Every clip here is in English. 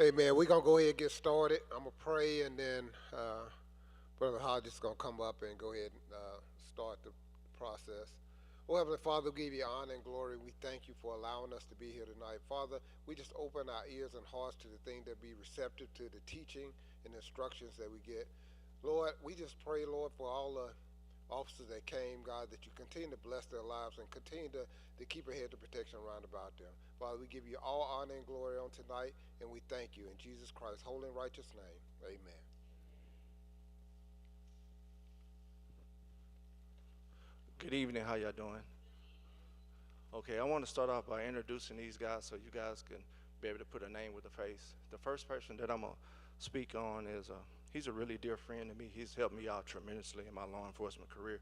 Hey man, we're gonna go ahead and get started. I'm gonna pray and then Brother Hodges is gonna come up and go ahead and start the process. Oh Heavenly Father, we give you honor and glory. We thank you for allowing us to be here tonight. Father, we just open our ears and hearts to the thing that be receptive to the teaching and instructions that we get. Lord, we just pray, Lord, for all the officers that came, God, that you continue to bless their lives and continue to keep a hedge of protection around about them. Father, we give you all honor and glory on tonight, and we thank you in Jesus Christ's holy and righteous name. Amen. Good evening. How y'all doing? Okay, I want to start off by introducing these guys so you guys can be able to put a name with a face. The first person that I'm gonna speak on is he's a really dear friend to me. He's helped me out tremendously in my law enforcement career.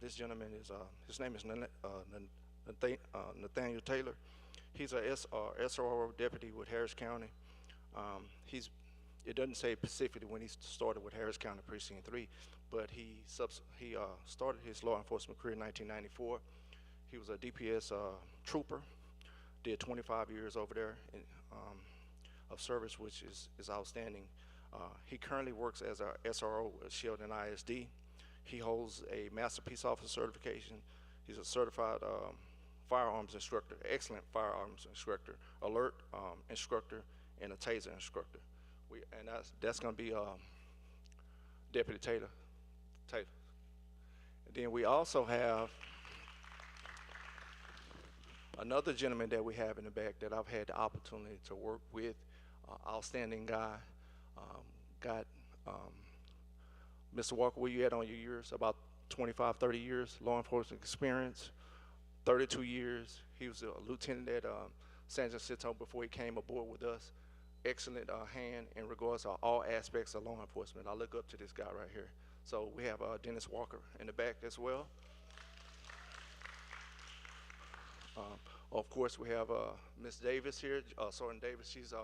This gentleman is his name is Nathaniel Taylor. He's a SRO deputy with Harris County. He's it doesn't say specifically when he started with Harris County Precinct 3, but he started his law enforcement career in 1994. He was a DPS trooper, did 25 years over there of service, which is outstanding. He currently works as a SRO at Sheldon ISD. He holds a Master Peace Officer certification. He's a certified firearms instructor, excellent firearms instructor, alert instructor, and a taser instructor. And that's going to be Deputy Taylor. Taylor. And then we also have another gentleman that we have in the back that I've had the opportunity to work with, outstanding guy. Got Mr. Walker, where you at on your years? About 25, 30 years law enforcement experience, 32 years. He was a lieutenant at San Jacinto before he came aboard with us. Excellent hand in regards to all aspects of law enforcement. I look up to this guy right here. So we have Dennis Walker in the back as well. Of course, we have Miss Davis here, Sergeant Davis. She's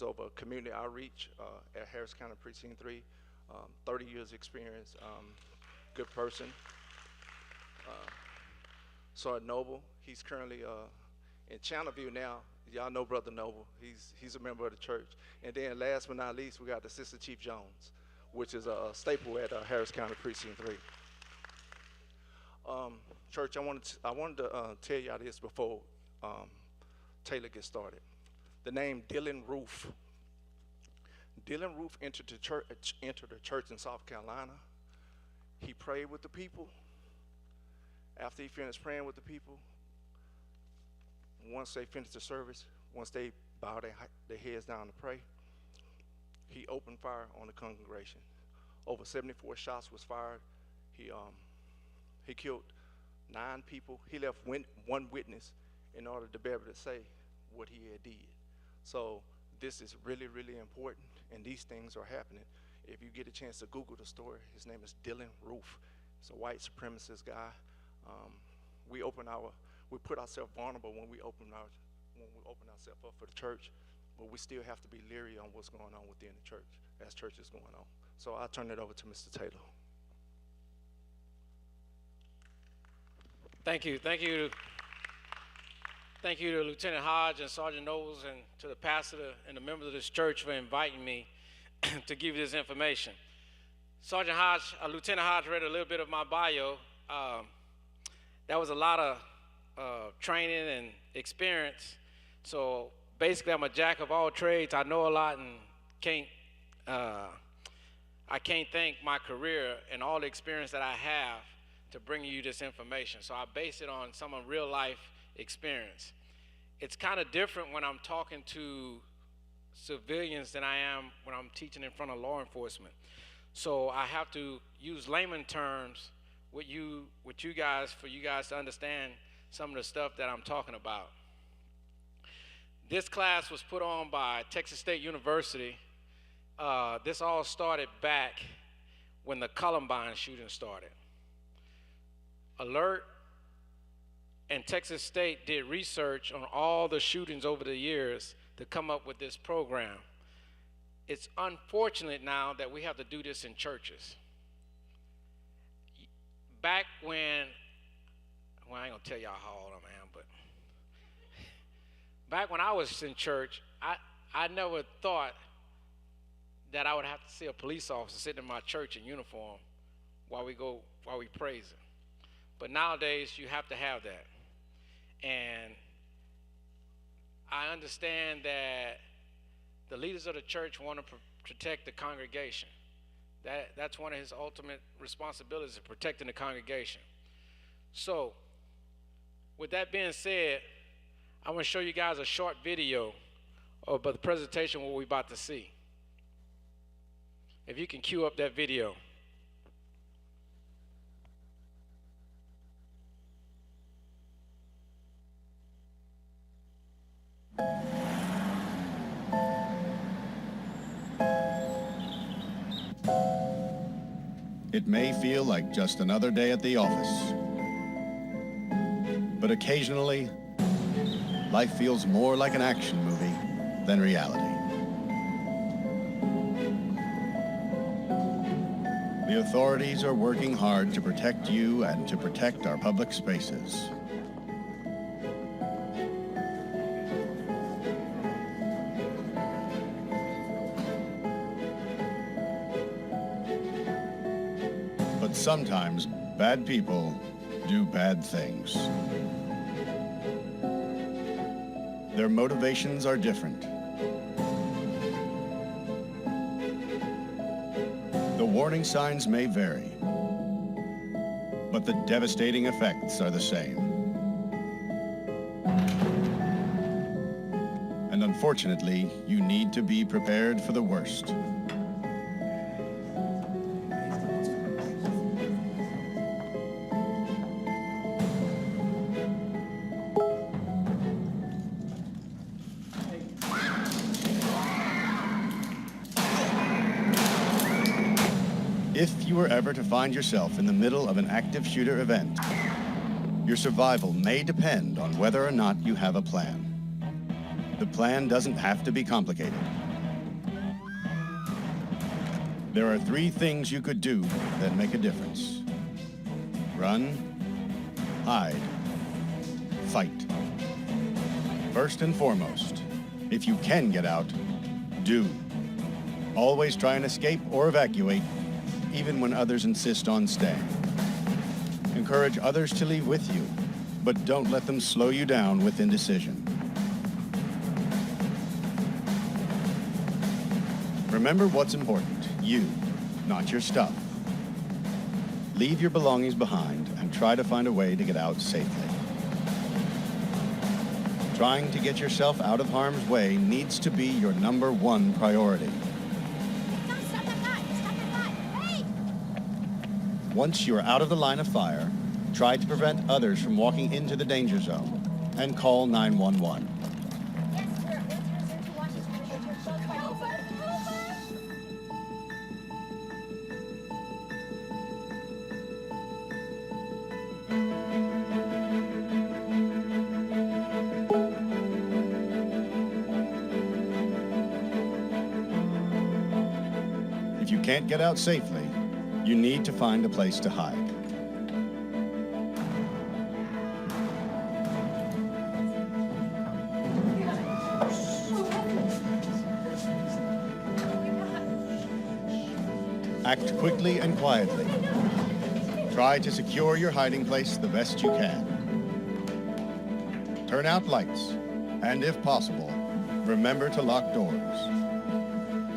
over community outreach at Harris County Precinct 3, 30 years experience, good person. Sergeant Noble, he's currently in Channelview now. Y'all know Brother Noble. He's a member of the church. And then last but not least, we got Assistant Chief Jones, which is a staple at Harris County Precinct 3. Church, I wanted to tell y'all this before Taylor gets started. The name Dylan Roof. Dylan Roof entered the church in South Carolina. He prayed with the people. After he finished praying with the people, once they finished the service, once they bowed their heads down to pray, he opened fire on the congregation. Over 74 shots was fired. He killed 9 people. He left one witness in order to be able to say what he had did. So this is really, really important, and these things are happening. If you get a chance to Google the story, his name is Dylan Roof. He's a white supremacist guy. We put ourselves vulnerable when we open ourselves up for the church, but we still have to be leery on what's going on within the church as church is going on. So I'll turn it over to Mr. Taylor. Thank you. Thank you to Lieutenant Hodge and Sergeant Knowles and to the pastor and the members of this church for inviting me to give you this information. Lieutenant Hodge read a little bit of my bio. That was a lot of training and experience. So basically, I'm a jack of all trades. I know a lot and I can't thank my career and all the experience that I have to bring you this information. So I base it on some of real life experience. It's kind of different when I'm talking to civilians than I am when I'm teaching in front of law enforcement. So I have to use layman terms with you guys for you guys to understand some of the stuff that I'm talking about. This class was put on by Texas State University. This all started back when the Columbine shooting started. Alert and Texas State did research on all the shootings over the years to come up with this program. It's unfortunate now that we have to do this in churches. Back when, I ain't gonna tell y'all how old I am, but back when I was in church, I I never thought that I would have to see a police officer sitting in my church in uniform while we praise him. But nowadays you have to have that. And I understand that the leaders of the church want to protect the congregation. That's one of his ultimate responsibilities, is protecting the congregation. So, with that being said, I want to show you guys a short video of the presentation what we're about to see. If you can cue up that video. It may feel like just another day at the office, but occasionally, life feels more like an action movie than reality. The authorities are working hard to protect you and to protect our public spaces. But sometimes, bad people do bad things. Their motivations are different. The warning signs may vary, but the devastating effects are the same. And unfortunately, you need to be prepared for the worst. If you were ever to find yourself in the middle of an active shooter event, your survival may depend on whether or not you have a plan. The plan doesn't have to be complicated. There are 3 things you could do that make a difference. Run, hide, fight. First and foremost, if you can get out, do. Always try and escape or evacuate, even when others insist on staying. Encourage others to leave with you, but don't let them slow you down with indecision. Remember what's important, you, not your stuff. Leave your belongings behind and try to find a way to get out safely. Trying to get yourself out of harm's way needs to be your #1 priority. Once you are out of the line of fire, try to prevent others from walking into the danger zone and call 911. If you can't get out safely, you need to find a place to hide. Act quickly and quietly. Try to secure your hiding place the best you can. Turn out lights, and if possible, remember to lock doors.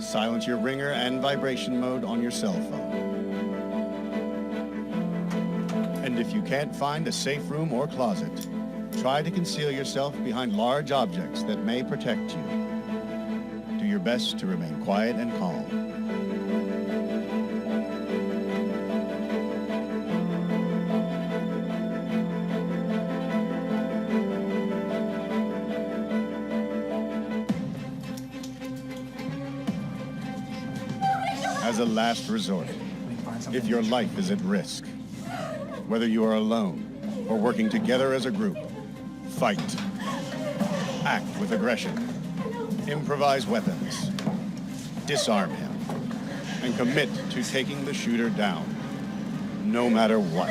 Silence your ringer and vibration mode on your cell phone. And if you can't find a safe room or closet, try to conceal yourself behind large objects that may protect you. Do your best to remain quiet and calm. As a last resort, if your life is at risk, whether you are alone or working together as a group, fight. Act with aggression. Improvise weapons. Disarm him. And commit to taking the shooter down, no matter what.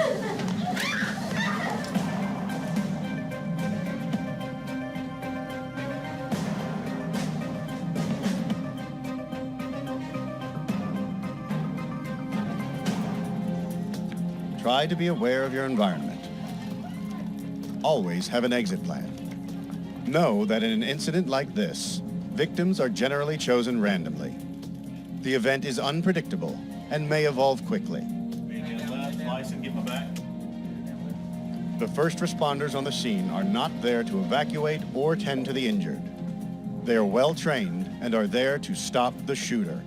try to be aware of your environment. Always have an exit plan. Know that in an incident like this, victims are generally chosen randomly. The event is unpredictable and may evolve quickly. The first responders on the scene are not there to evacuate or tend to the injured. They are well trained and are there to stop the shooter.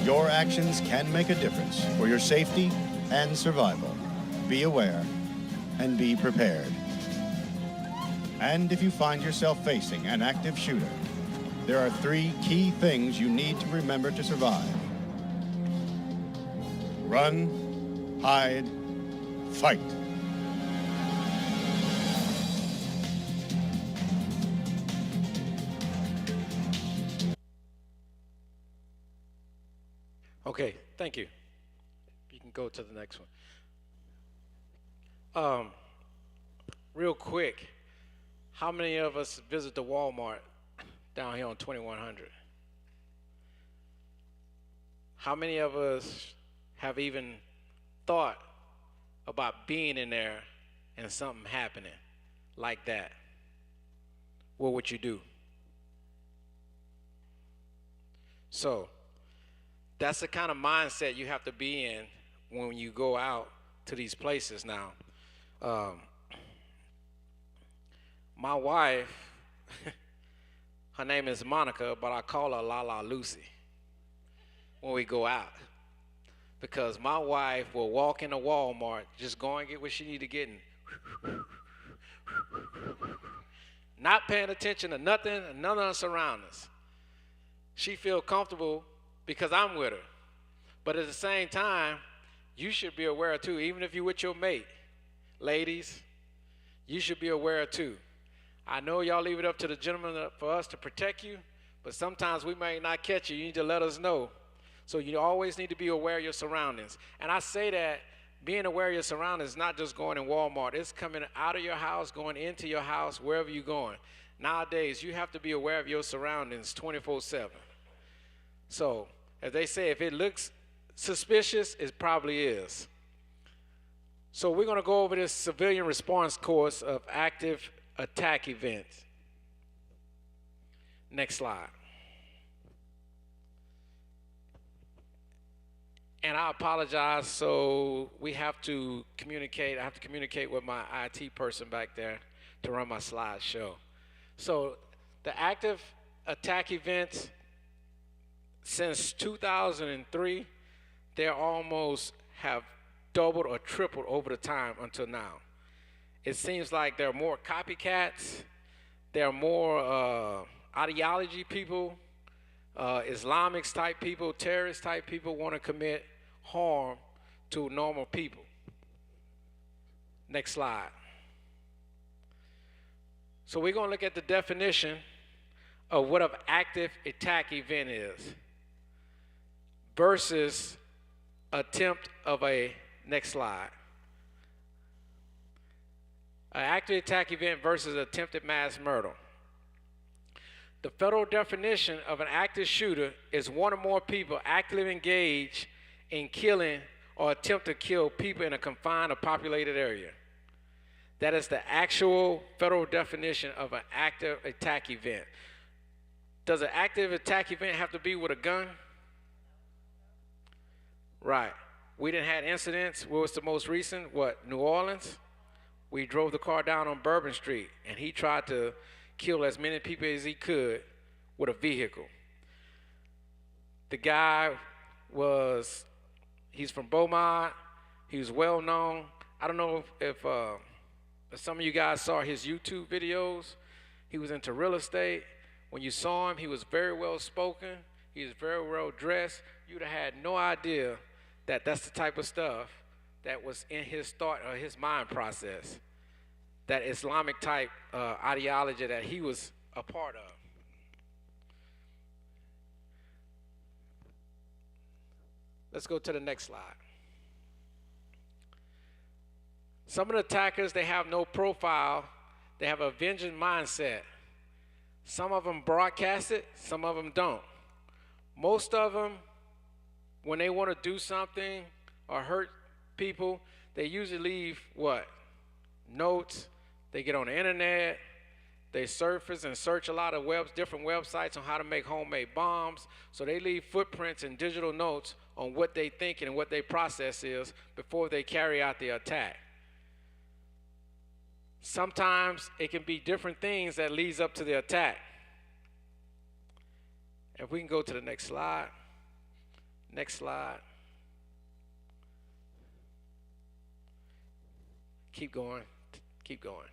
Your actions can make a difference for your safety and survival. Be aware and be prepared. And if you find yourself facing an active shooter, there are 3 key things you need to remember to survive. Run, hide, fight. Okay, thank you. You can go to the next one. Real quick, how many of us visit the Walmart down here on 2100? How many of us have even thought about being in there and something happening like that? What would you do? So, that's the kind of mindset you have to be in when you go out to these places now. My wife, her name is Monica, but I call her Lala Lucy when we go out. Because my wife will walk into Walmart, just go and get what she need to get, and not paying attention to nothing, none of the surroundings. She feel comfortable because I'm with her. But at the same time, you should be aware too, even if you're with your mate. Ladies, you should be aware too. I know y'all leave it up to the gentleman for us to protect you, but sometimes we may not catch you. You need to let us know. So you always need to be aware of your surroundings. And I say that being aware of your surroundings is not just going in Walmart. It's coming out of your house, going into your house, wherever you're going. Nowadays, you have to be aware of your surroundings 24/7. So, as they say, if it looks suspicious, it probably is. So we're going to go over this civilian response course of active attack events. Next slide. And I apologize, so we have to communicate. I have to communicate with my IT person back there to run my slideshow. So the active attack events, since 2003, they almost have doubled or tripled over the time until now. It seems like there are more copycats, there are more ideology people, Islamics type people, terrorist type people want to commit harm to normal people. Next slide. So we're going to look at the definition of what an active attack event is versus attempt of a, next slide. An active attack event versus attempted mass murder. The federal definition of an active shooter is one or more people actively engaged in killing or attempt to kill people in a confined or populated area. That is the actual federal definition of an active attack event. Does an active attack event have to be with a gun? Right. We didn't have incidents. What was the most recent? What, New Orleans? We drove the car down on Bourbon Street, and he tried to kill as many people as he could with a vehicle. The guy he's from Beaumont. He was well known. I don't know if some of you guys saw his YouTube videos. He was into real estate. When you saw him, he was very well spoken. He was very well dressed. You'd have had no idea that that's the type of stuff that was in his thought or his mind process, that Islamic type ideology that he was a part of. Let's go to the next slide. Some of the attackers, they have no profile. They have a vengeance mindset. Some of them broadcast it, some of them don't. Most of them, when they want to do something or hurt people, they usually leave what? Notes. They get on the internet. They surface and search a lot of different websites on how to make homemade bombs. So they leave footprints and digital notes on what they think and what their process is before they carry out the attack. Sometimes it can be different things that leads up to the attack. If we can go to the next slide. Next slide. Keep going. Keep going.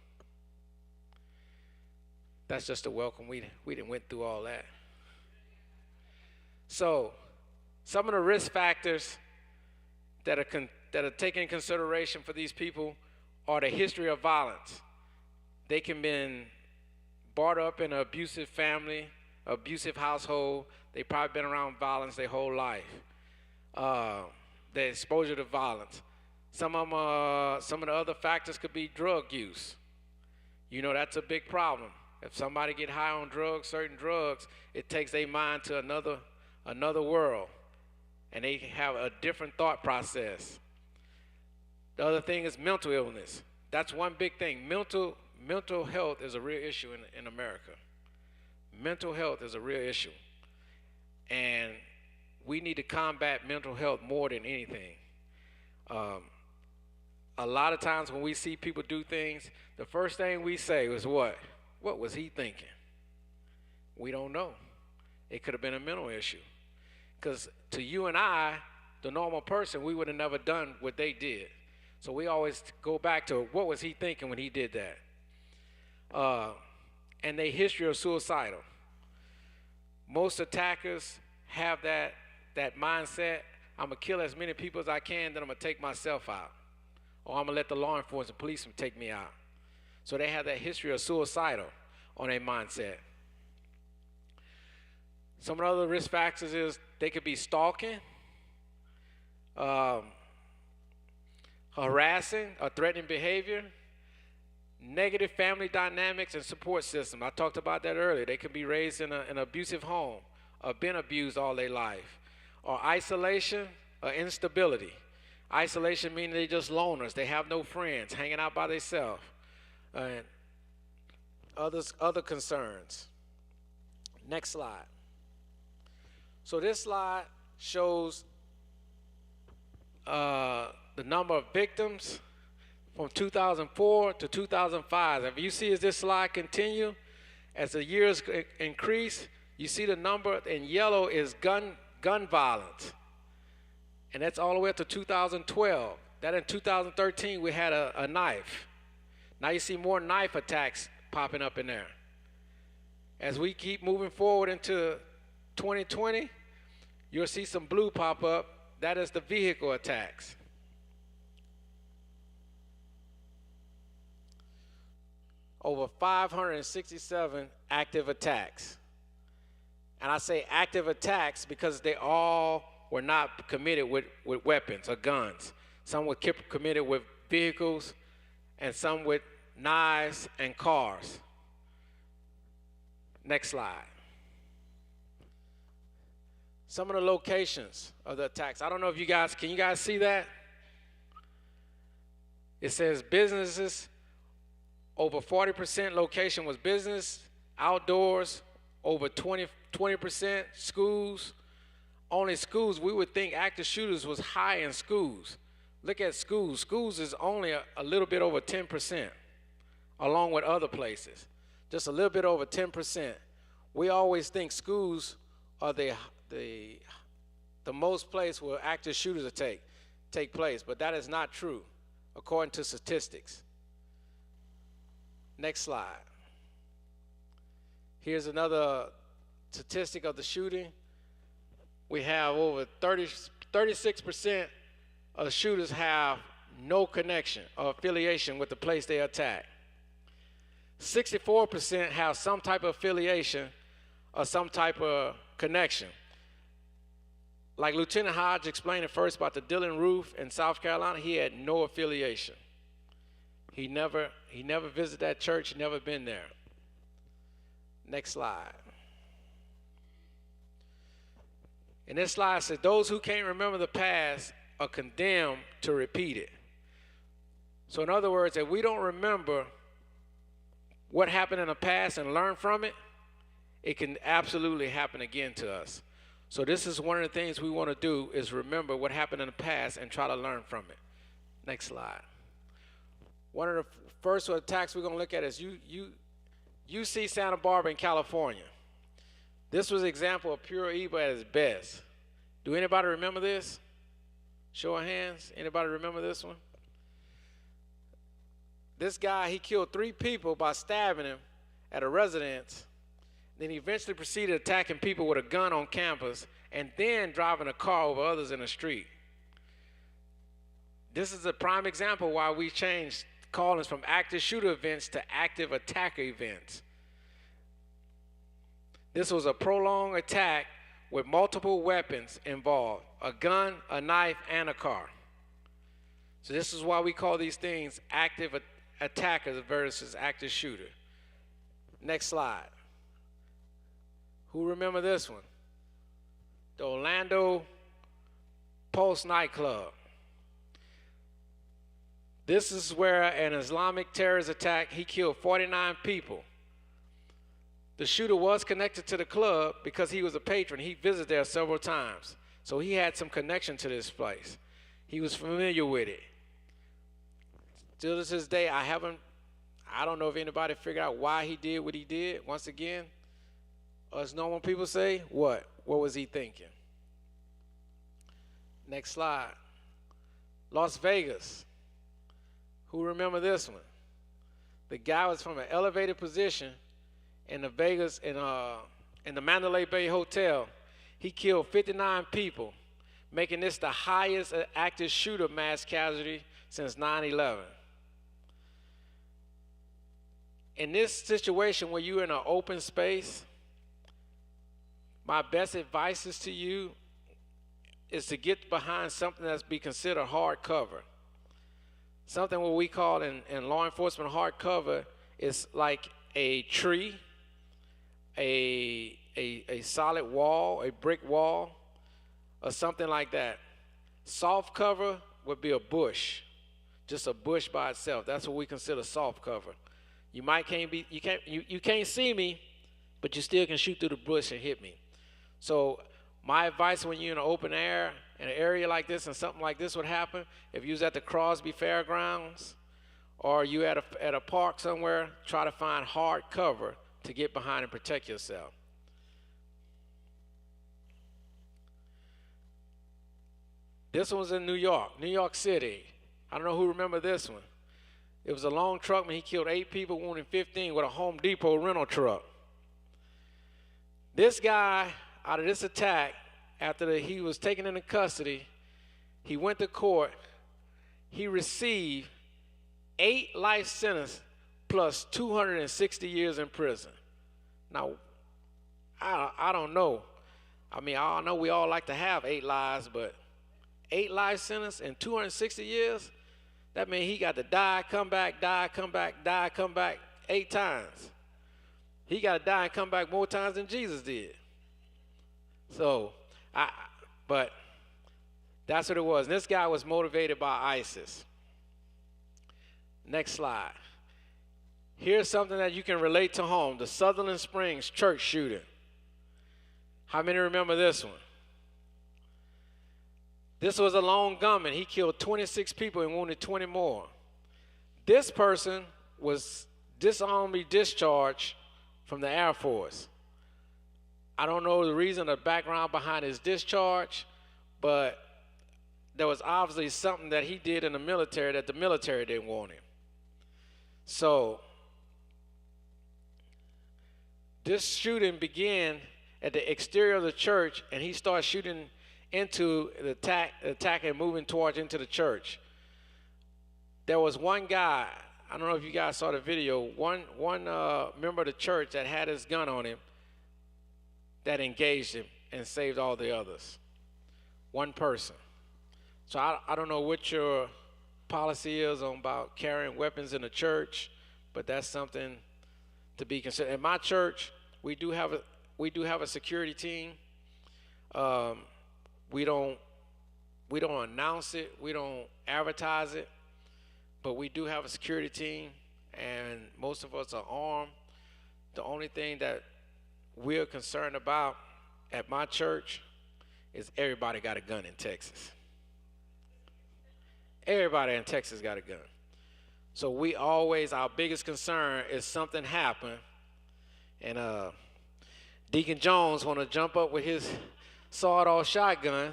That's just a welcome. We didn't went through all that. So, some of the risk factors that are taken in consideration for these people are the history of violence. They can been brought up in an abusive family, abusive household. They probably been around violence their whole life. The exposure to violence. Some of the other factors could be drug use. You know, that's a big problem. If somebody get high on drugs, certain drugs, it takes their mind to another world, and they have a different thought process. The other thing is mental illness. That's one big thing. Mental health is a real issue in America. Mental health is a real issue, and we need to combat mental health more than anything. A lot of times when we see people do things, the first thing we say is what? What was he thinking? We don't know. It could have been a mental issue. Because to you and I, the normal person, we would have never done what they did. So we always go back to what was he thinking when he did that? And their history of suicidal. Most attackers have that mindset. I'm going to kill as many people as I can, then I'm going to take myself out. Or I'm going to let the law enforcement policemen take me out. So they have that history of suicidal on their mindset. Some of the other risk factors is they could be stalking, harassing or threatening behavior, negative family dynamics and support system. I talked about that earlier. They could be raised in an abusive home or been abused all their life. Or isolation or instability. Isolation meaning they just loners. They have no friends, hanging out by themselves. And other concerns. Next slide. So this slide shows the number of victims from 2004 to 2005. If you see as this slide continue, as the years increase, you see the number in yellow is gun violence. And that's all the way up to 2012. That in 2013 we had a knife. Now you see more knife attacks popping up in there. As we keep moving forward into 2020, you'll see some blue pop up. That is the vehicle attacks. Over 567 active attacks. And I say active attacks because they all were not committed with weapons or guns. Some were committed with vehicles and some with knives and cars. Next slide. Some of the locations of the attacks. I don't know if can you guys see that? It says businesses, over 40% location was business, outdoors, over 20%, schools. Only schools, we would think active shooters was high in schools. Look at schools. Schools is only a little bit over 10%, along with other places. Just a little bit over 10%. We always think schools are the most place where active shooters take place, but that is not true, according to statistics. Next slide. Here's another statistic of the shooting. We have over 36% of the shooters have no connection or affiliation with the place they attack. 64% have some type of affiliation or some type of connection. Like Lieutenant Hodge explained at first about the Dillon Roof in South Carolina, he had no affiliation. He never visited that church. He never been there. Next slide. And this slide says, those who can't remember the past are condemned to repeat it. So in other words, if we don't remember what happened in the past and learn from it, it can absolutely happen again to us. So this is one of the things we want to do, is remember what happened in the past and try to learn from it. Next slide. One of the first attacks we're going to look at is UC Santa Barbara in California. This was an example of pure evil at its best. Do anybody remember this? Show of hands. Anybody remember this one? This guy, he killed 3 people by stabbing him at a residence. Then he eventually proceeded attacking people with a gun on campus and then driving a car over others in the street. This is a prime example why we changed callings from active shooter events to active attacker events. This was a prolonged attack with multiple weapons involved, a gun, a knife, and a car. So this is why we call these things active attackers versus active shooter. Next slide. Who remember this one? The Orlando Pulse nightclub. This is where an Islamic terrorist attack, he killed 49 people. The shooter was connected to the club because he was a patron. He visited there several times. So he had some connection to this place. He was familiar with it. Still to this day, I don't know if anybody figured out why he did what he did. Once again, us normal people say, what? What was he thinking? Next slide. Las Vegas. Who remember this one? The guy was from an elevated position in the Vegas, in the Mandalay Bay Hotel. He killed 59 people, making this the highest active shooter mass casualty since 9/11. In this situation where you're in an open space, my best advice is to you is to get behind something that's be considered hard cover. Something what we call in law enforcement hard cover is like a tree, a solid wall, a brick wall, or something like that. Soft cover would be a bush, just a bush by itself. That's what we consider soft cover. You can't see me, but you still can shoot through the bush and hit me. So my advice when you're in the open air, in an area like this and something like this would happen, if you was at the Crosby Fairgrounds or you at a park somewhere, try to find hard cover to get behind and protect yourself. This one's in New York City. I don't know who remember this one. It was a lone truckman. He killed 8 people, wounded 15 with a Home Depot rental truck. This guy, out of this attack, after he was taken into custody, he went to court. He received 8 life sentences plus 260 years in prison. Now, I don't know. I mean, I know we all like to have 8 lives, but 8 life sentences and 260 years, that means he got to die, come back, die, come back, die, come back 8 times. He got to die and come back more times than Jesus did. So, but that's what it was. And this guy was motivated by ISIS. Next slide. Here's something that you can relate to home, the Sutherland Springs church shooting. How many remember this one? This was a lone gunman. He killed 26 people and wounded 20 more. This person was dishonorably discharged from the Air Force. I don't know the reason or background behind his discharge, but there was obviously something that he did in the military that the military didn't want him. So this shooting began at the exterior of the church, and he started shooting into the attack and moving towards into the church. There was one guy, I don't know if you guys saw the video, one member of the church that had his gun on him that engaged him and saved all the others. One person. So I don't know what your policy is on about carrying weapons in the church, but that's something to be considered. In my church, we do have a security team. Um, we don't announce it, we don't advertise it, but we do have a security team, and most of us are armed. The only thing that we're concerned about at my church is everybody got a gun in Texas. Everybody in Texas got a gun. So we always, our biggest concern is something happen, and Deacon Jones want to jump up with his sawed-off shotgun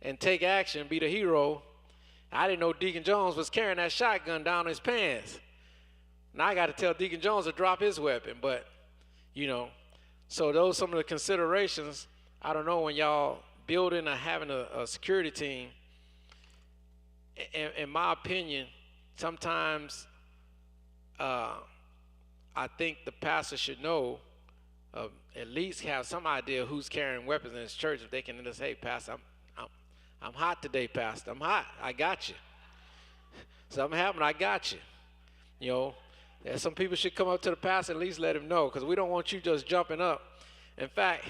and take action, be the hero. I didn't know Deacon Jones was carrying that shotgun down his pants. Now I got to tell Deacon Jones to drop his weapon, but, so those are some of the considerations. I don't know, when y'all building or having a security team, in my opinion, sometimes I think the pastor should know, at least have some idea who's carrying weapons in his church. If they can just, hey, Pastor, I'm hot today, Pastor. I'm hot. I got you. Something happened. I got you. Some people should come up to the pastor and at least let him know, because we don't want you just jumping up. In fact,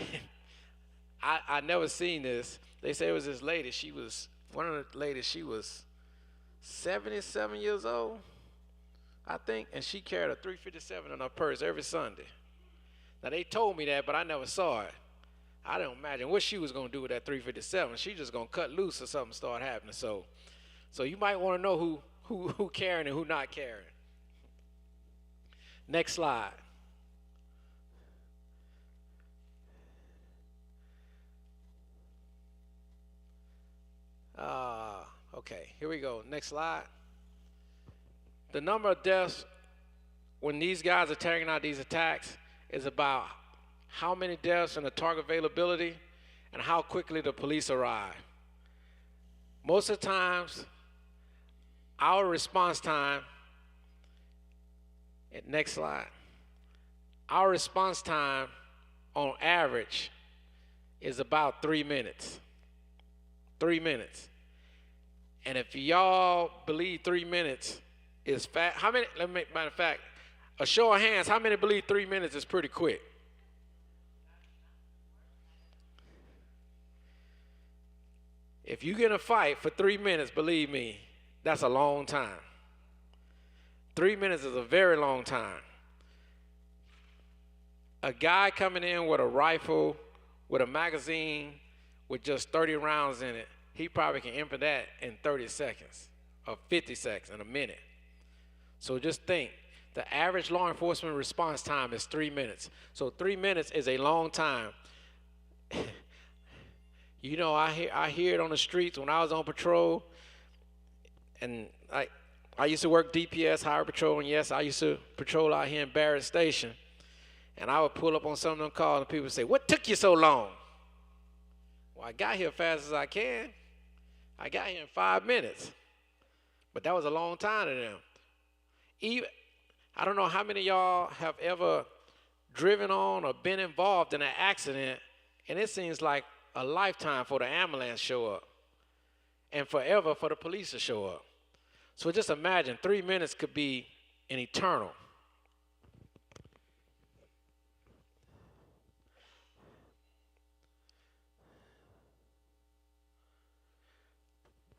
I never seen this. They say it was this lady. One of the ladies, she was 77 years old, I think, and she carried a .357 in her purse every Sunday. Now, they told me that, but I never saw it. I don't imagine what she was going to do with that .357. She just going to cut loose or something start happening. So you might want to know who carrying and who not carrying. Next slide. Okay, here we go. Next slide. The number of deaths when these guys are carrying out these attacks is about how many deaths and the target availability and how quickly the police arrive. Most of the times, our response time, next slide, our response time on average is about 3 minutes. 3 minutes. And if y'all believe 3 minutes is fast, matter of fact, a show of hands, how many believe 3 minutes is pretty quick? If you get in a fight for 3 minutes, believe me, that's a long time. 3 minutes is a very long time. A guy coming in with a rifle, with a magazine, with just 30 rounds in it, he probably can empty that in 30 seconds or 50 seconds, in a minute. So just think, the average law enforcement response time is 3 minutes. So 3 minutes is a long time. I hear it on the streets when I was on patrol, and I used to work DPS, Highway Patrol, and yes, I used to patrol out here in Barrett Station, and I would pull up on some of them calls, and people would say, "What took you so long?" Well, I got here fast as I can. I got here in 5 minutes, but that was a long time to them. I don't know how many of y'all have ever driven on or been involved in an accident, and it seems like a lifetime for the ambulance show up and forever for the police to show up. So just imagine 3 minutes could be an eternal.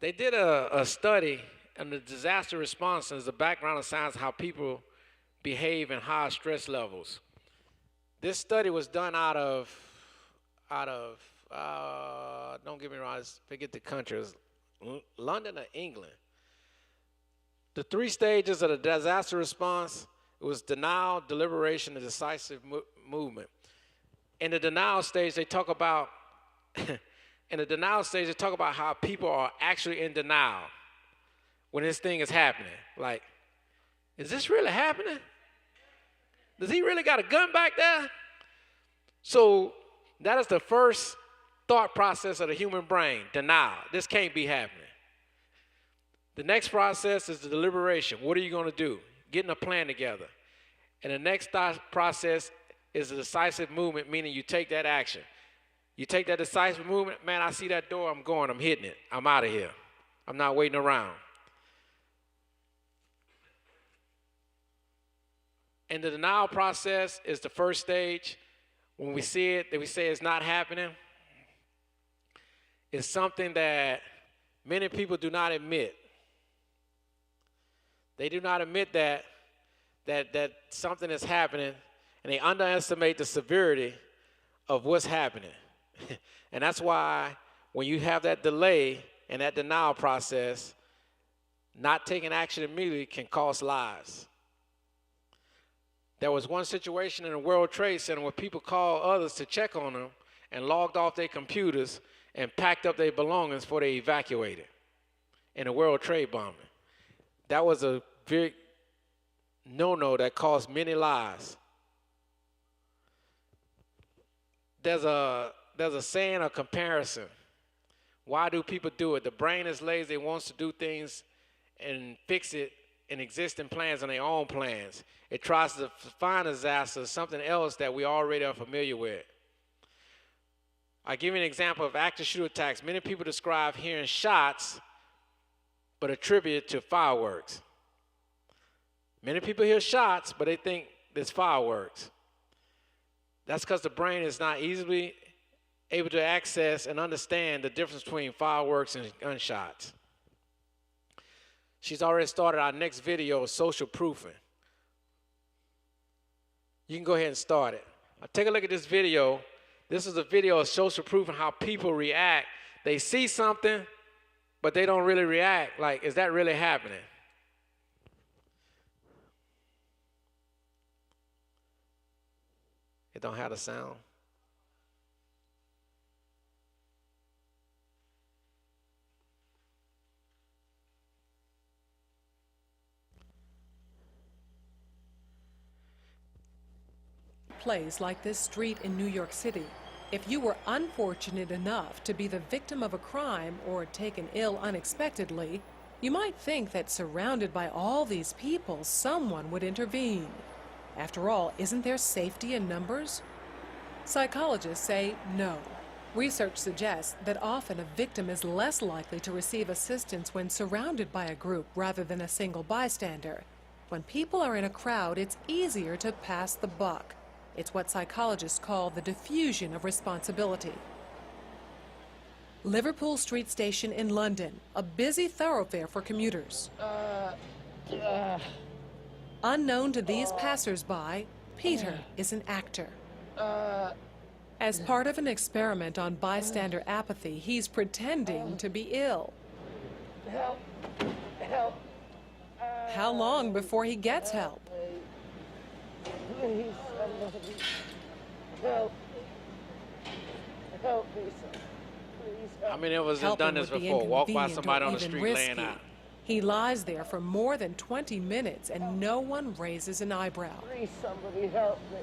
They did a study on the disaster response as the background of science, how people behave in high stress levels. This study was done out of don't get me wrong, forget the country, it was London or England. The 3 stages of the disaster response, it was denial, deliberation, and decisive movement. In the denial stage, they talk about how people are actually in denial when this thing is happening. Like, is this really happening? Does he really got a gun back there? So that is the first thought process of the human brain, denial. This can't be happening. The next process is the deliberation. What are you going to do? Getting a plan together. And the next thought process is the decisive movement, meaning you take that action. You take that decisive movement, man, I see that door, I'm going, I'm hitting it. I'm out of here. I'm not waiting around. And the denial process is the first stage. When we see it, that we say it's not happening. It's something that many people do not admit. They do not admit that something is happening, and they underestimate the severity of what's happening. And that's why when you have that delay and that denial process, not taking action immediately can cost lives. There was one situation in the World Trade Center where people called others to check on them and logged off their computers and packed up their belongings before they evacuated in a World Trade bombing. That was a big no-no that cost many lives. There's a saying, a comparison. Why do people do it? The brain is lazy. It wants to do things and fix it in existing plans and their own plans. It tries to find a disaster, something else that we already are familiar with. I give you an example of active shooter attacks. Many people describe hearing shots, but attribute it to fireworks. Many people hear shots, but they think it's fireworks. That's because the brain is not easily able to access and understand the difference between fireworks and gunshots. She's already started our next video, social proofing. You can go ahead and start it. Take a look at this video. This is a video of social proof and how people react. They see something, but they don't really react. Like, is that really happening? It don't have the sound. Place like this street in New York City, if you were unfortunate enough to be the victim of a crime or taken ill unexpectedly, you might think that surrounded by all these people, someone would intervene. After all, isn't there safety in numbers? Psychologists say no. Research suggests that often a victim is less likely to receive assistance when surrounded by a group rather than a single bystander. When people are in a crowd, it's easier to pass the buck. It's what psychologists call the diffusion of responsibility. Liverpool Street Station in London, a busy thoroughfare for commuters. Unknown to these passers-by, Peter is an actor. As part of an experiment on bystander apathy, he's pretending to be ill. Help! Help! How long before he gets help? Please, somebody. Help! Help me, sir. Please help. How many of us have Helping done this would be before? Walk by inconvenient somebody or on the even street risky. laying out. He lies there for more than 20 minutes and no one raises an eyebrow. Please, somebody help me.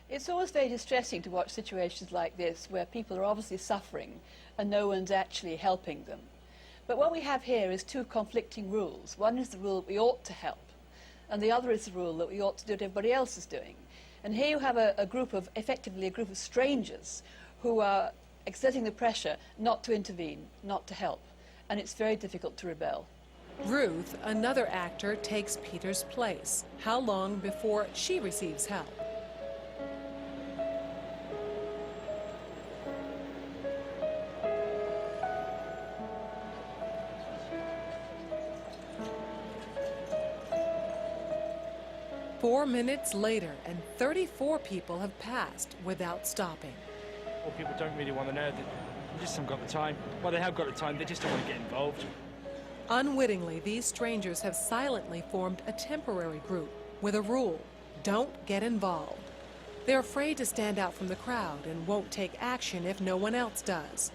It's always very distressing to watch situations like this where people are obviously suffering and no one's actually helping them. But what we have here is two conflicting rules. One is the rule that we ought to help, and the other is the rule that we ought to do what everybody else is doing. And here you have effectively a group of strangers who are exerting the pressure not to intervene, not to help. And it's very difficult to rebel. Ruth, another actor, takes Peter's place. How long before she receives help? Four minutes later, and 34 people have passed without stopping. Well, people don't really want to know. They just haven't got the time. Well, they have got the time, they just don't want to get involved. Unwittingly, these strangers have silently formed a temporary group with a rule: don't get involved. They're afraid to stand out from the crowd and won't take action if no one else does.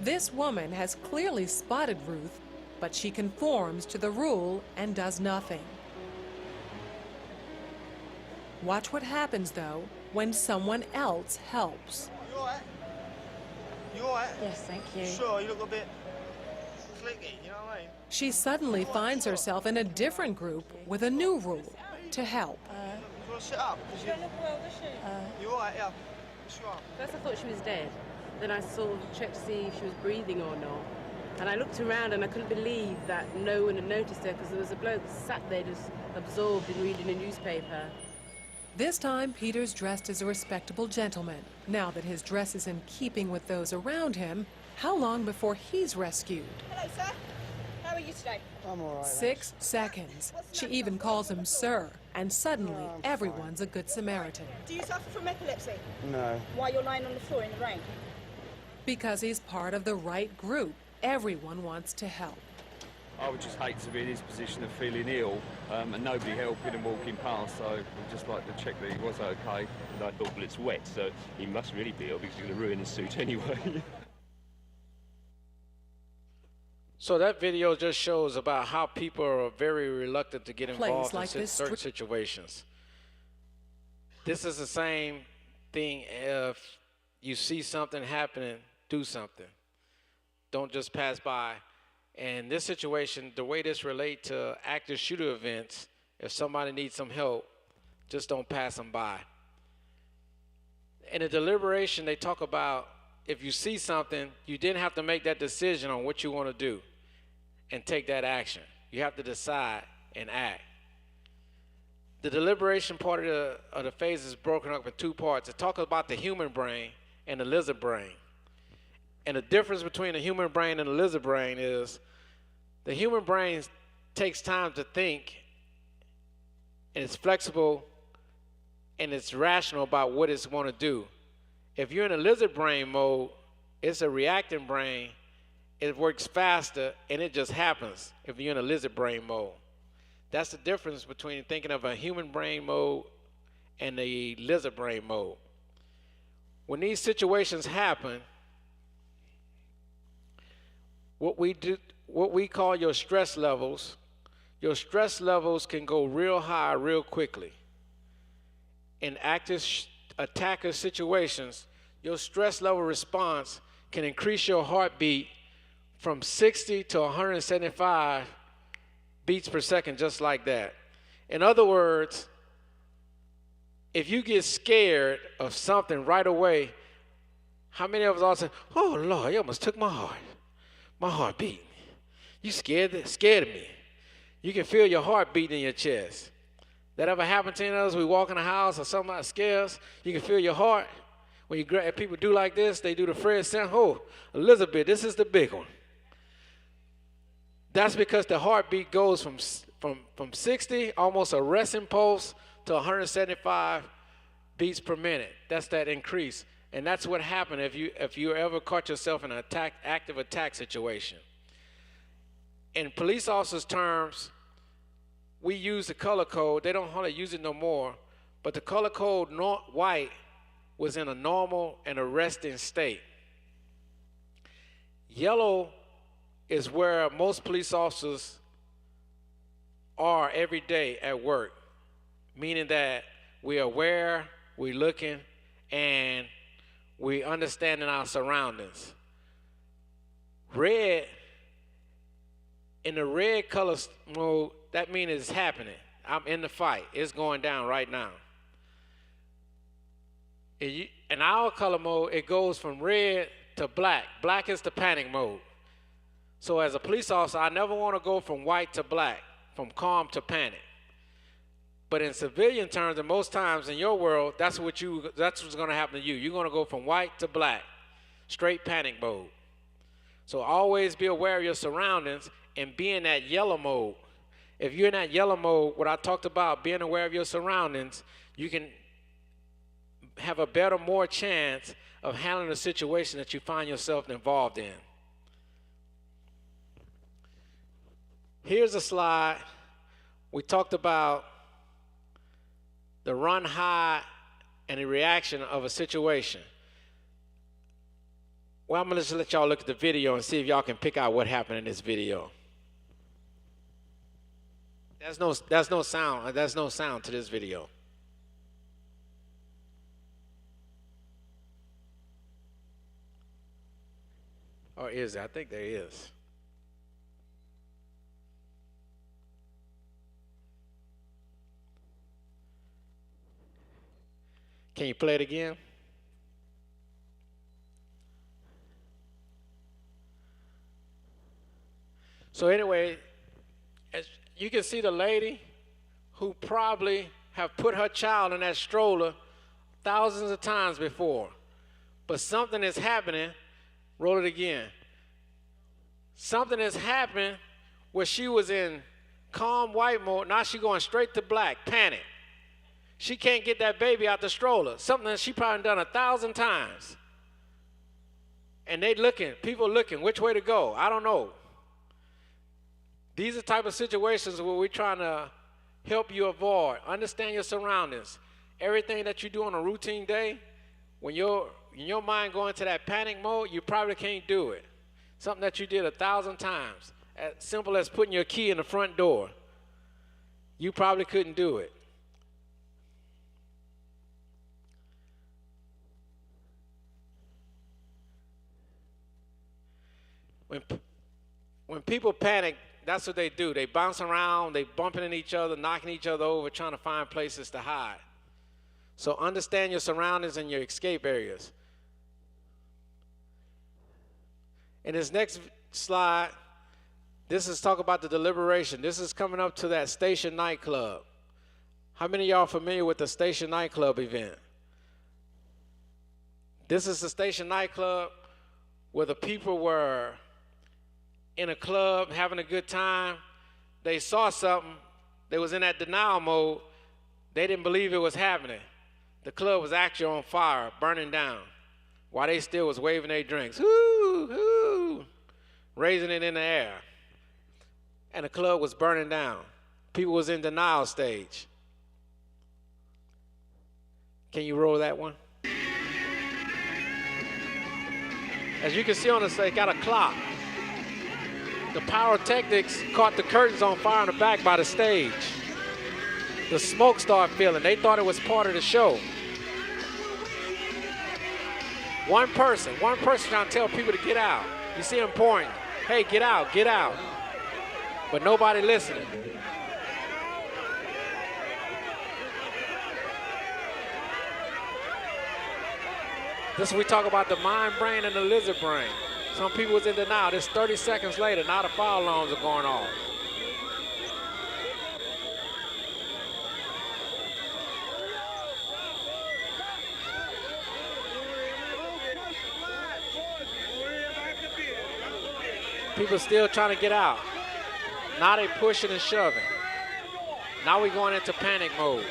This woman has clearly spotted Ruth, but she conforms to the rule and does nothing. Watch what happens, though, when someone else helps. You alright? You alright? Yes, thank you. Sure, you look a bit clicky, you know what I mean? She suddenly finds herself in a different group with a new rule: to help. You want to sit up? She don't look well, does she? You alright, yeah? Yes, you are. First I thought she was dead. Then I sort of checked to see if she was breathing or not. And I looked around and I couldn't believe that no one had noticed her, because there was a bloke sat there just absorbed in reading a newspaper. This time, Peter's dressed as a respectable gentleman. Now that his dress is in keeping with those around him, how long before he's rescued? Hello, sir. How are you today? I'm all right. 6 seconds. She even calls him sir, and suddenly everyone's a good Samaritan. Do you suffer from epilepsy? No. Why you're lying on the floor in the rain? Because he's part of the right group. Everyone wants to help. I would just hate to be in his position of feeling ill and nobody helping and walking past, so I'd just like to check that he was okay. And I thought, well, it's wet, so he must really be ill because he's going to ruin his suit anyway. So that video just shows about how people are very reluctant to get involved like in this certain situations. This is the same thing. If you see something happening, do something. Don't just pass by. And this situation, the way this relates to active shooter events, if somebody needs some help, just don't pass them by. In the deliberation, they talk about if you see something, you didn't have to make that decision on what you want to do and take that action. You have to decide and act. The deliberation part of the phase is broken up in 2 parts. It talks about the human brain and the lizard brain. And the difference between the human brain and the lizard brain is the human brain takes time to think, and it's flexible and it's rational about what it's want to do. If you're in a lizard brain mode, it's a reacting brain. It works faster, and it just happens if you're in a lizard brain mode. That's the difference between thinking of a human brain mode and the lizard brain mode. When these situations happen, what we call your stress levels can go real high real quickly. In active attacker situations, your stress level response can increase your heartbeat from 60 to 175 beats per second, just like that. In other words, if you get scared of something right away, how many of us all say, "Oh Lord, you almost took my heart beating. You scared of me." You can feel your heart beating in your chest. That ever happened to us? We walk in the house or somebody scares, you can feel your heart. When people do like this, they do the Fred sound. Oh, Elizabeth, this is the big one. That's because the heartbeat goes from 60, almost a resting pulse, to 175 beats per minute. That's that increase. And that's what happened if you ever caught yourself in an active attack situation. In police officers' terms, we use the color code. They don't hardly use it no more. But the color code white was in a normal and a resting state. Yellow is where most police officers are every day at work, meaning that we're aware, we're looking, and we're understanding our surroundings. Red, in the red color mode, that means it's happening. I'm in the fight. It's going down right now. In our color mode, it goes from red to black. Black is the panic mode. So as a police officer, I never want to go from white to black, from calm to panic. But in civilian terms, and most times in your world, that's what's going to happen to you. You're going to go from white to black, straight panic mode. So always be aware of your surroundings and be in that yellow mode. If you're in that yellow mode, what I talked about, being aware of your surroundings, you can have a better, more chance of handling the situation that you find yourself involved in. Here's a slide. We talked about the run high and the reaction of a situation. Well, I'm going to just let y'all look at the video and see if y'all can pick out what happened in this video. There's no sound to this video. Or is there? I think there is. Can you play it again? So anyway, as you can see the lady who probably have put her child in that stroller thousands of times before. But something is happening, roll it again. Something is happening where she was in calm white mode, now she going straight to black, panic. She can't get that baby out the stroller, something that she probably done 1,000 times. And they looking, people looking, which way to go, I don't know. These are the type of situations where we're trying to help you avoid. Understand your surroundings. Everything that you do on a routine day, when your mind go into that panic mode, you probably can't do it. Something that you did 1,000 times, as simple as putting your key in the front door. You probably couldn't do it. When people panic, that's what they do. They bounce around, they bumping into each other, knocking each other over, trying to find places to hide. So understand your surroundings and your escape areas. In this next slide, this is talk about the deliberation. This is coming up to that Station nightclub. How many of y'all familiar with the Station nightclub event? This is the Station nightclub where the people were in a club having a good time. They saw something. They was in that denial mode. They didn't believe it was happening. The club was actually on fire, burning down, while they still was waving their drinks. Hoo, hoo, raising it in the air. And the club was burning down. People was in denial stage. Can you roll that one? As you can see on the side, got a clock. The pyrotechnics caught the curtains on fire in the back by the stage. The smoke started filling. They thought it was part of the show. One person trying to tell people to get out. You see him pointing, hey, get out, get out. But nobody listening. This is we talk about the mind brain and the lizard brain. Some people was in denial. This 30 seconds later, now the fire alarms are going off. People still trying to get out. Now they pushing and shoving. Now we going into panic mode.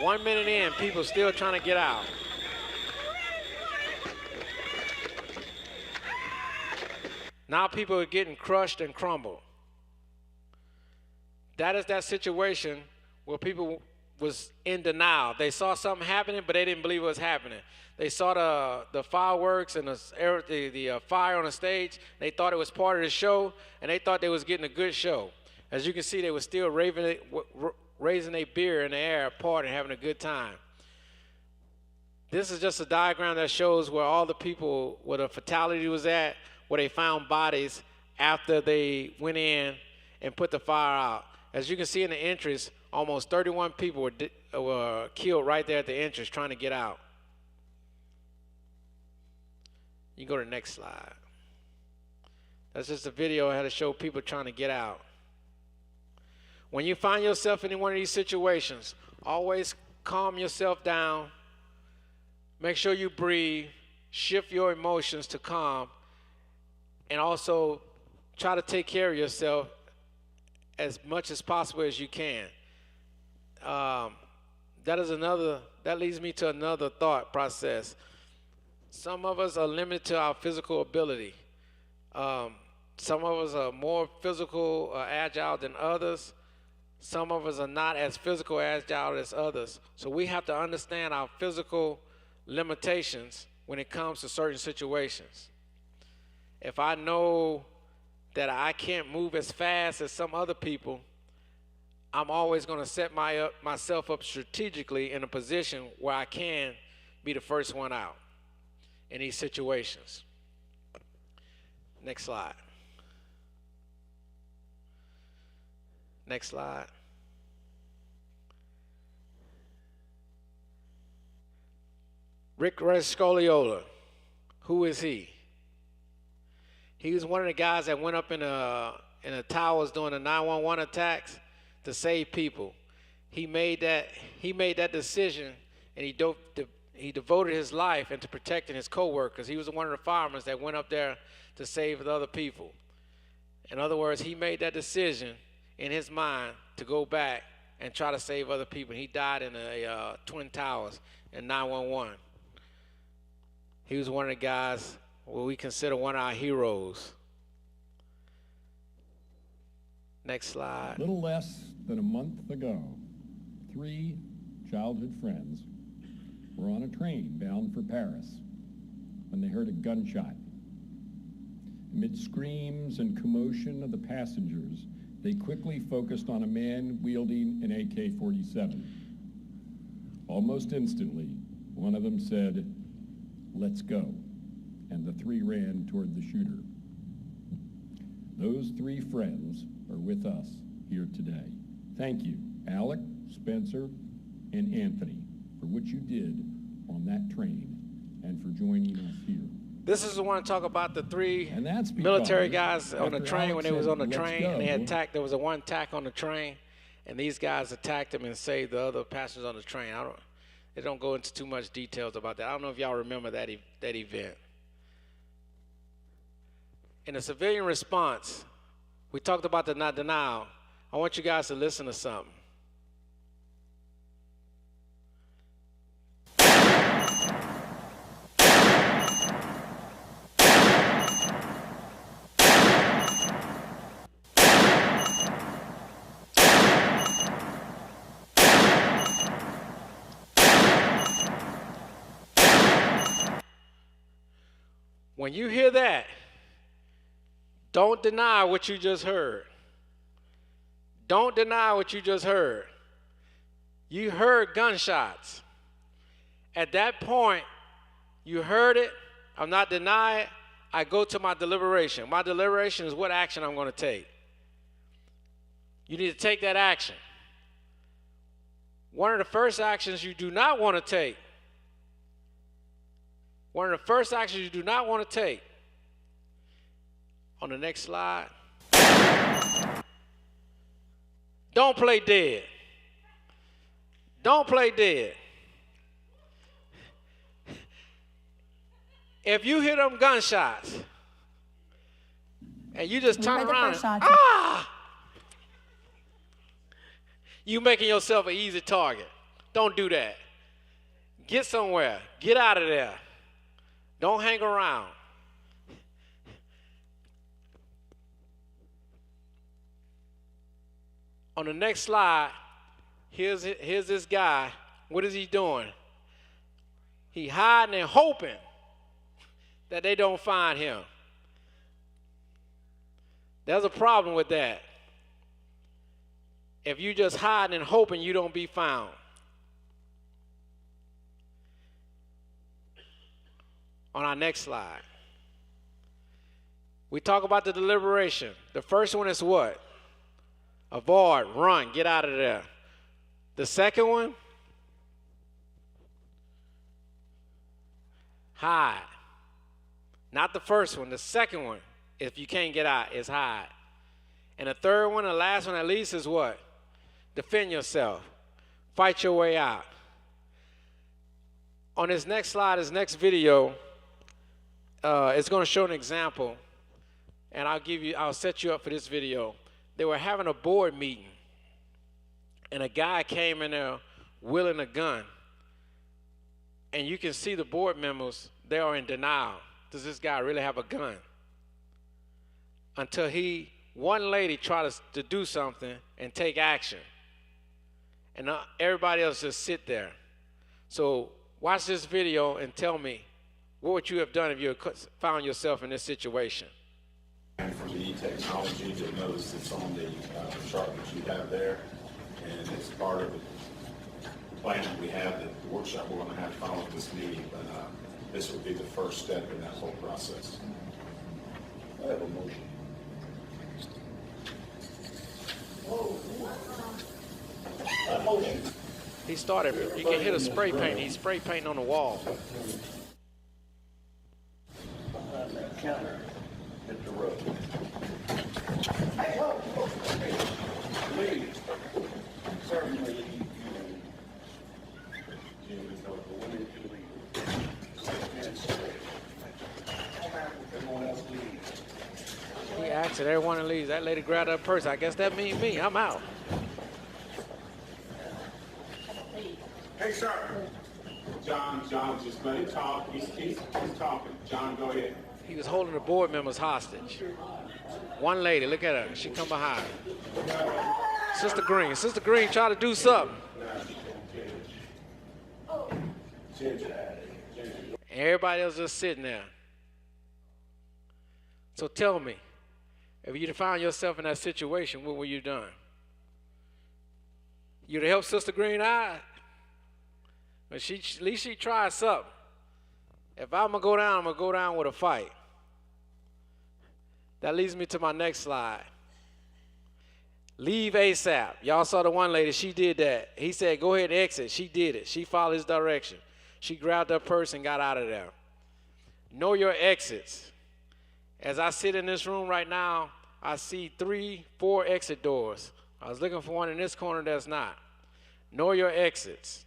One minute in, people still trying to get out. Now people are getting crushed and crumbled. That is that situation where people was in denial. They saw something happening, but they didn't believe it was happening. They saw the fireworks and the fire on the stage. They thought it was part of the show, and they thought they was getting a good show. As you can see, they were still raising a beer in the air apart and having a good time. This is just a diagram that shows where all the people, where the fatality was at, where they found bodies after they went in and put the fire out. As you can see in the entrance, almost 31 people were killed right there at the entrance trying to get out. You can go to the next slide. That's just a video I had to show people trying to get out. When you find yourself in one of these situations, always calm yourself down. Make sure you breathe. Shift your emotions to calm. And also try to take care of yourself as much as possible as you can. That leads me to another thought process. Some of us are limited to our physical ability. Some of us are more physical agile than others. Some of us are not as physical agile as others. So we have to understand our physical limitations when it comes to certain situations. If I know that I can't move as fast as some other people, I'm always going to set myself up strategically in a position where I can be the first one out in these situations. Next slide. Next slide. Rick Rescoliola, who is he? He was one of the guys that went up in the towers doing the 911 attacks to save people. He made that decision, and he devoted his life into protecting his coworkers. He was one of the firemen that went up there to save the other people. In other words, he made that decision in his mind to go back and try to save other people. He died in the Twin Towers in 911. He was one of the guys what we consider one of our heroes. Next slide. Little less than a month ago, 3 childhood friends were on a train bound for Paris when they heard a gunshot. Amid screams and commotion of the passengers, they quickly focused on a man wielding an AK-47. Almost instantly, one of them said, "Let's go," and the 3 ran toward the shooter. Those 3 friends are with us here today. Thank you, Alec, Spencer, and Anthony, for what you did on that train and for joining us here. This is the one to talk about the 3 And that's military because guys on the after train Alex when they was said, on the "Let's train and they go," had attacked. There was a one attack on the train, and these guys attacked him and saved the other passengers on the train. They don't go into too much details about that. I don't know if y'all remember that event. In the civilian response, we talked about the not denial. I want you guys to listen to something. When you hear that, don't deny what you just heard. Don't deny what you just heard. You heard gunshots. At that point, you heard it. I'm not denying it. I go to my deliberation. My deliberation is what action I'm going to take. You need to take that action. One of the first actions you do not want to take. One of the first actions you do not want to take. On the next slide. Don't play dead. Don't play dead. If you hear them gunshots and you just turn around and, you making yourself an easy target. Don't do that. Get somewhere. Get out of there. Don't hang around. On the next slide, here's this guy. What is he doing? He hiding and hoping that they don't find him. There's a problem with that. If you just hiding and hoping you don't be found. On our next slide, we talk about the deliberation. The first one is what? Avoid, run, get out of there. The second one, hide. Not the first one, the second one, if you can't get out, is hide. And the third one, the last one at least, is what? Defend yourself. Fight your way out. On this next slide, this next video, it's going to show an example, and I'll set you up for this video. They were having a board meeting, and a guy came in there wielding a gun, and you can see the board members, they are in denial. Does this guy really have a gun? Until one lady tried to do something and take action, and everybody else just sit there. So watch this video and tell me, what would you have done if you found yourself in this situation? And from the technology that knows it's on the chart that you have there, and it's part of the plan that we have, that the workshop we're going to have following this meeting, but this would be the first step in that whole process. I have a motion. He started, you can hit a spray paint, he's spray painting on the wall. Counter. Hit the exit. Everyone leaves. That lady grabbed her purse. I guess that means me. I'm out. Hey, sir. John, just let him talk. He's talking. John, go ahead. He was holding the board members hostage. One lady, look at her. She come behind. Sister Green. Sister Green tried to do something. Everybody else just sitting there. So tell me, if you'd found yourself in that situation, what would you done? You'd have helped Sister Green out? But at least she tried something. If I'm going to go down with a fight. That leads me to my next slide. Leave ASAP. Y'all saw the one lady, she did that. He said, go ahead and exit. She did it. She followed his direction. She grabbed her purse and got out of there. Know your exits. As I sit in this room right now, I see 3, 4 exit doors. I was looking for one in this corner that's not. Know your exits.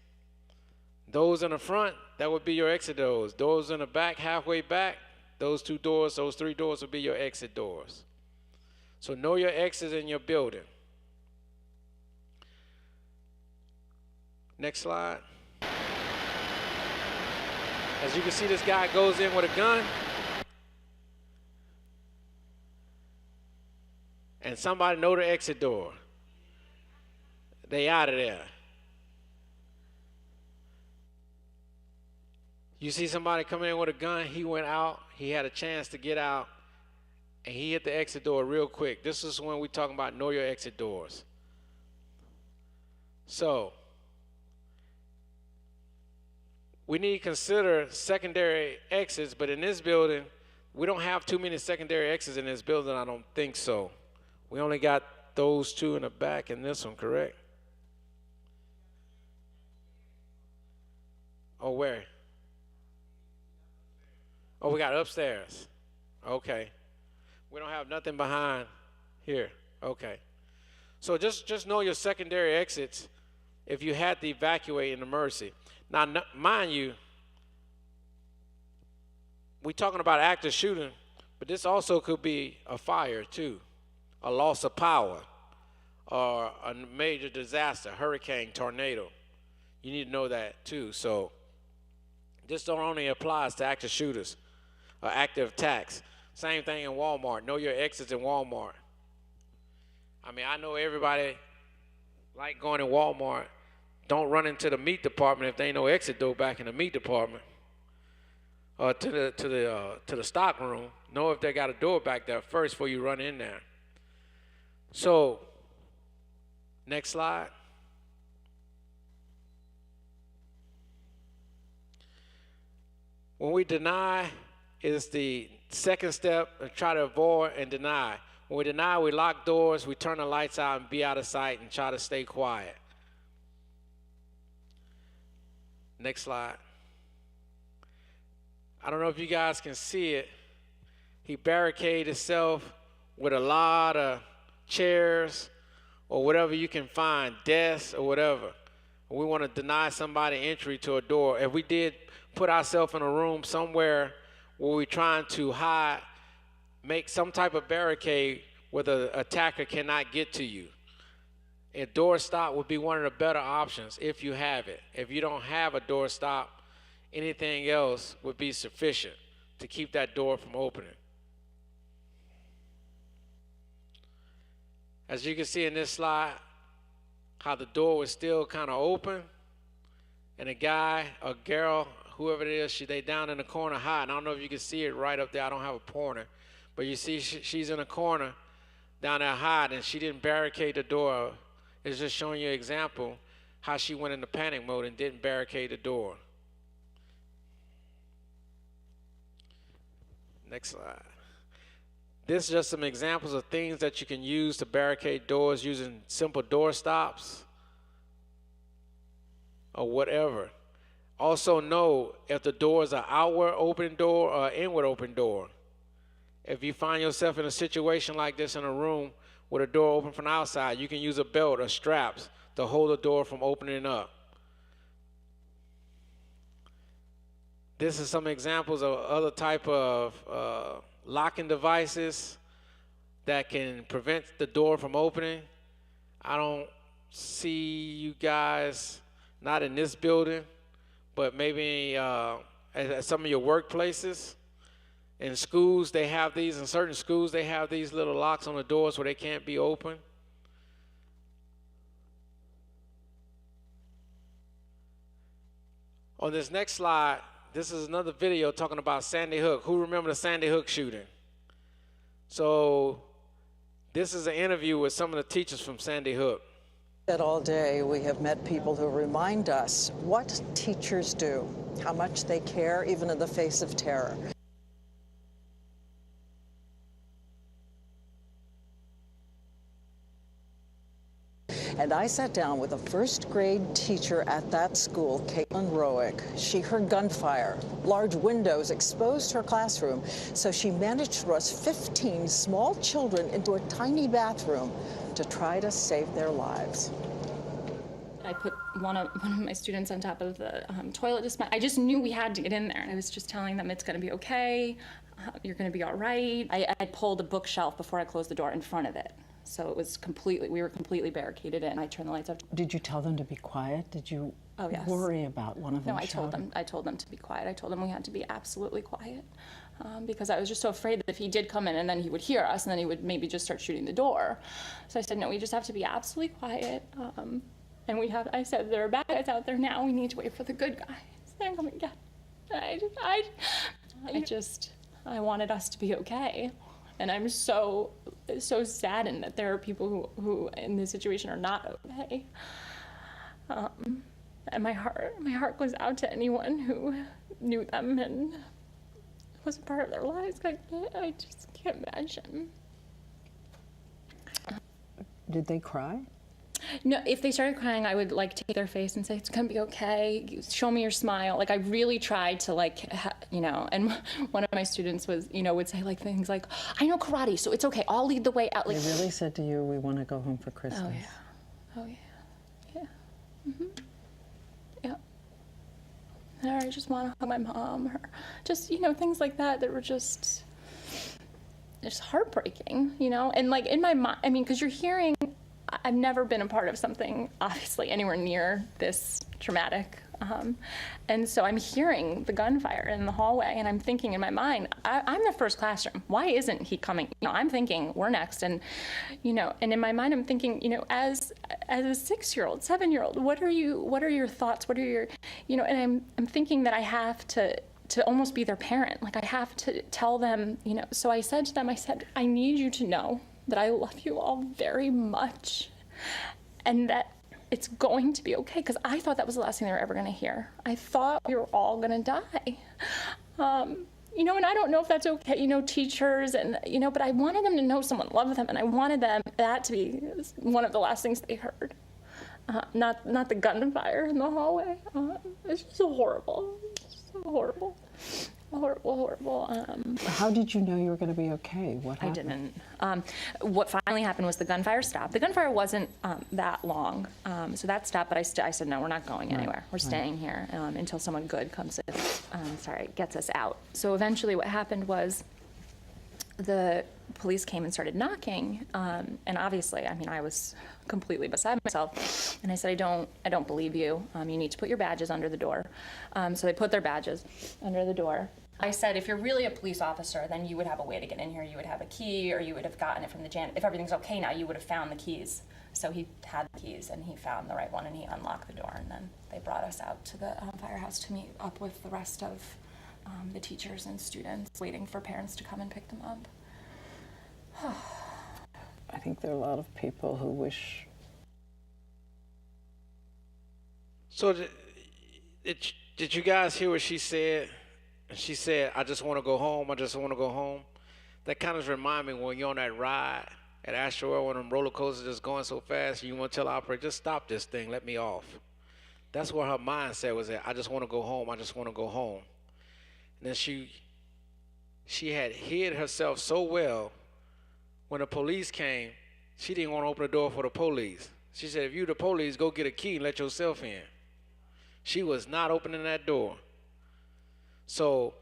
Those in the front, that would be your exit doors. Those in the back, halfway back, those 2 doors, those 3 doors would be your exit doors. So know your exits in your building. Next slide. As you can see, this guy goes in with a gun. And somebody know the exit door. They out of there. You see somebody coming in with a gun, he went out, he had a chance to get out, and he hit the exit door real quick. This is when we're talking about know your exit doors. So, we need to consider secondary exits, but in this building, we don't have too many secondary exits in this building, I don't think so. We only got those 2 in the back and this one, correct? Oh, where? Oh, we got upstairs. Okay. We don't have nothing behind here. Okay. So just know your secondary exits if you had to evacuate in emergency. Now, mind you, we're talking about active shooting, but this also could be a fire too, a loss of power, or a major disaster, hurricane, tornado. You need to know that too. So this don't only applies to active shooters or active attacks. Same thing in Walmart. Know your exits in Walmart. I mean, I know everybody like going to Walmart. Don't run into the meat department if there ain't no exit door back in the meat department. Or to the stock room. Know if they got a door back there first before you run in there. So, next slide. When we deny, is the second step of try to avoid and deny. When we deny, we lock doors, we turn the lights out and be out of sight and try to stay quiet. Next slide. I don't know if you guys can see it. He barricaded himself with a lot of chairs or whatever you can find, desks or whatever. We want to deny somebody entry to a door. If we did put ourselves in a room somewhere where we're trying to hide, make some type of barricade where the attacker cannot get to you. A door stop would be one of the better options if you have it. If you don't have a door stop, anything else would be sufficient to keep that door from opening. As you can see in this slide, how the door was still kind of open, and a guy, a girl, whoever it is, they down in the corner hiding. I don't know if you can see it right up there. I don't have a pointer, but you see she's in a corner down there hiding. She didn't barricade the door. It's just showing you an example how she went into panic mode and didn't barricade the door. Next slide. This is just some examples of things that you can use to barricade doors using simple door stops or whatever. Also know if the door is an outward open door or an inward open door. If you find yourself in a situation like this in a room with a door open from the outside, you can use a belt or straps to hold the door from opening up. This is some examples of other type of locking devices that can prevent the door from opening. I don't see you guys, not in this building, but maybe at some of your workplaces. In schools, they have these. In certain schools, they have these little locks on the doors where they can't be open. On this next slide, this is another video talking about Sandy Hook. Who remember the Sandy Hook shooting? So this is an interview with some of the teachers from Sandy Hook. All day we have met people who remind us what teachers do, how much they care even in the face of terror. And I sat down with a first grade teacher at that school, Caitlin Roick. She heard gunfire, large windows exposed her classroom, so she managed to rush 15 small children into a tiny bathroom to try to save their lives. I put one of my students on top of the toilet dispenser. I just knew we had to get in there. I was just telling them it's going to be okay, you're going to be all right. I pulled a bookshelf before I closed the door in front of it. So it was we were completely barricaded in. I turned the lights off. Did you tell them to be quiet? Did you worry about one of them? No, I told them to be quiet. I told them we had to be absolutely quiet because I was just so afraid that if he did come in and then he would hear us and then he would maybe just start shooting the door. So I said, no, we just have to be absolutely quiet. And I said, there are bad guys out there now. We need to wait for the good guys. They're coming again. I wanted us to be okay. And I'm so saddened that there are people who in this situation are not okay. And my heart goes out to anyone who knew them and was a part of their lives. I just can't imagine. Did they cry? No, if they started crying, I would take their face and say, it's gonna be okay, show me your smile. I really tried to and one of my students would say things like, I know karate, so it's okay, I'll lead the way out. They really said to you, we want to go home for Christmas. Oh yeah. Mm-hmm. Yeah. Or I just want to hug my mom, or just, things like that were just heartbreaking, and in my mind, because you're hearing, I've never been a part of something, obviously, anywhere near this traumatic. And so I'm hearing the gunfire in the hallway, and I'm thinking in my mind, I'm the first classroom. Why isn't he coming? I'm thinking we're next. And, and in my mind, I'm thinking, as a 6-year-old, 7-year-old, what are your thoughts? What are your, and I'm thinking that I have to almost be their parent. I have to tell them, so I said to them, I need you to know that I love you all very much and that it's going to be okay, because I thought that was the last thing they were ever going to hear. I thought we were all going to die. And I don't know if that's okay, teachers and, but I wanted them to know someone loved them, and I wanted that to be one of the last things they heard. Not the gunfire in the hallway. It's just horrible. Horrible. How did you know you were going to be okay? What happened? I didn't. What finally happened was the gunfire stopped. The gunfire wasn't that long, so that stopped, but I said, no, we're not going anywhere. We're staying here until someone good comes in, gets us out. So eventually what happened was the police came and started knocking, and obviously, I was completely beside myself, and I said, I don't believe you. You need to put your badges under the door. So they put their badges under the door. I said, if you're really a police officer, then you would have a way to get in here. You would have a key, or you would have gotten it from the janitor. If everything's okay now, you would have found the keys. So he had the keys, and he found the right one, and he unlocked the door, and then they brought us out to the firehouse to meet up with the rest of the teachers and students, waiting for parents to come and pick them up. I think there are a lot of people who wish. So did you guys hear what she said? She said, I just want to go home. I just want to go home. That kind of remind me when you're on that ride at Astro, when them roller coasters just going so fast, you want to tell the operator, just stop this thing, let me off. That's where her mindset was at. I just want to go home. I just want to go home. And then she had hid herself so well. When the police came, she didn't want to open the door for the police. She said, if you the police, go get a key and let yourself in. She was not opening that door. So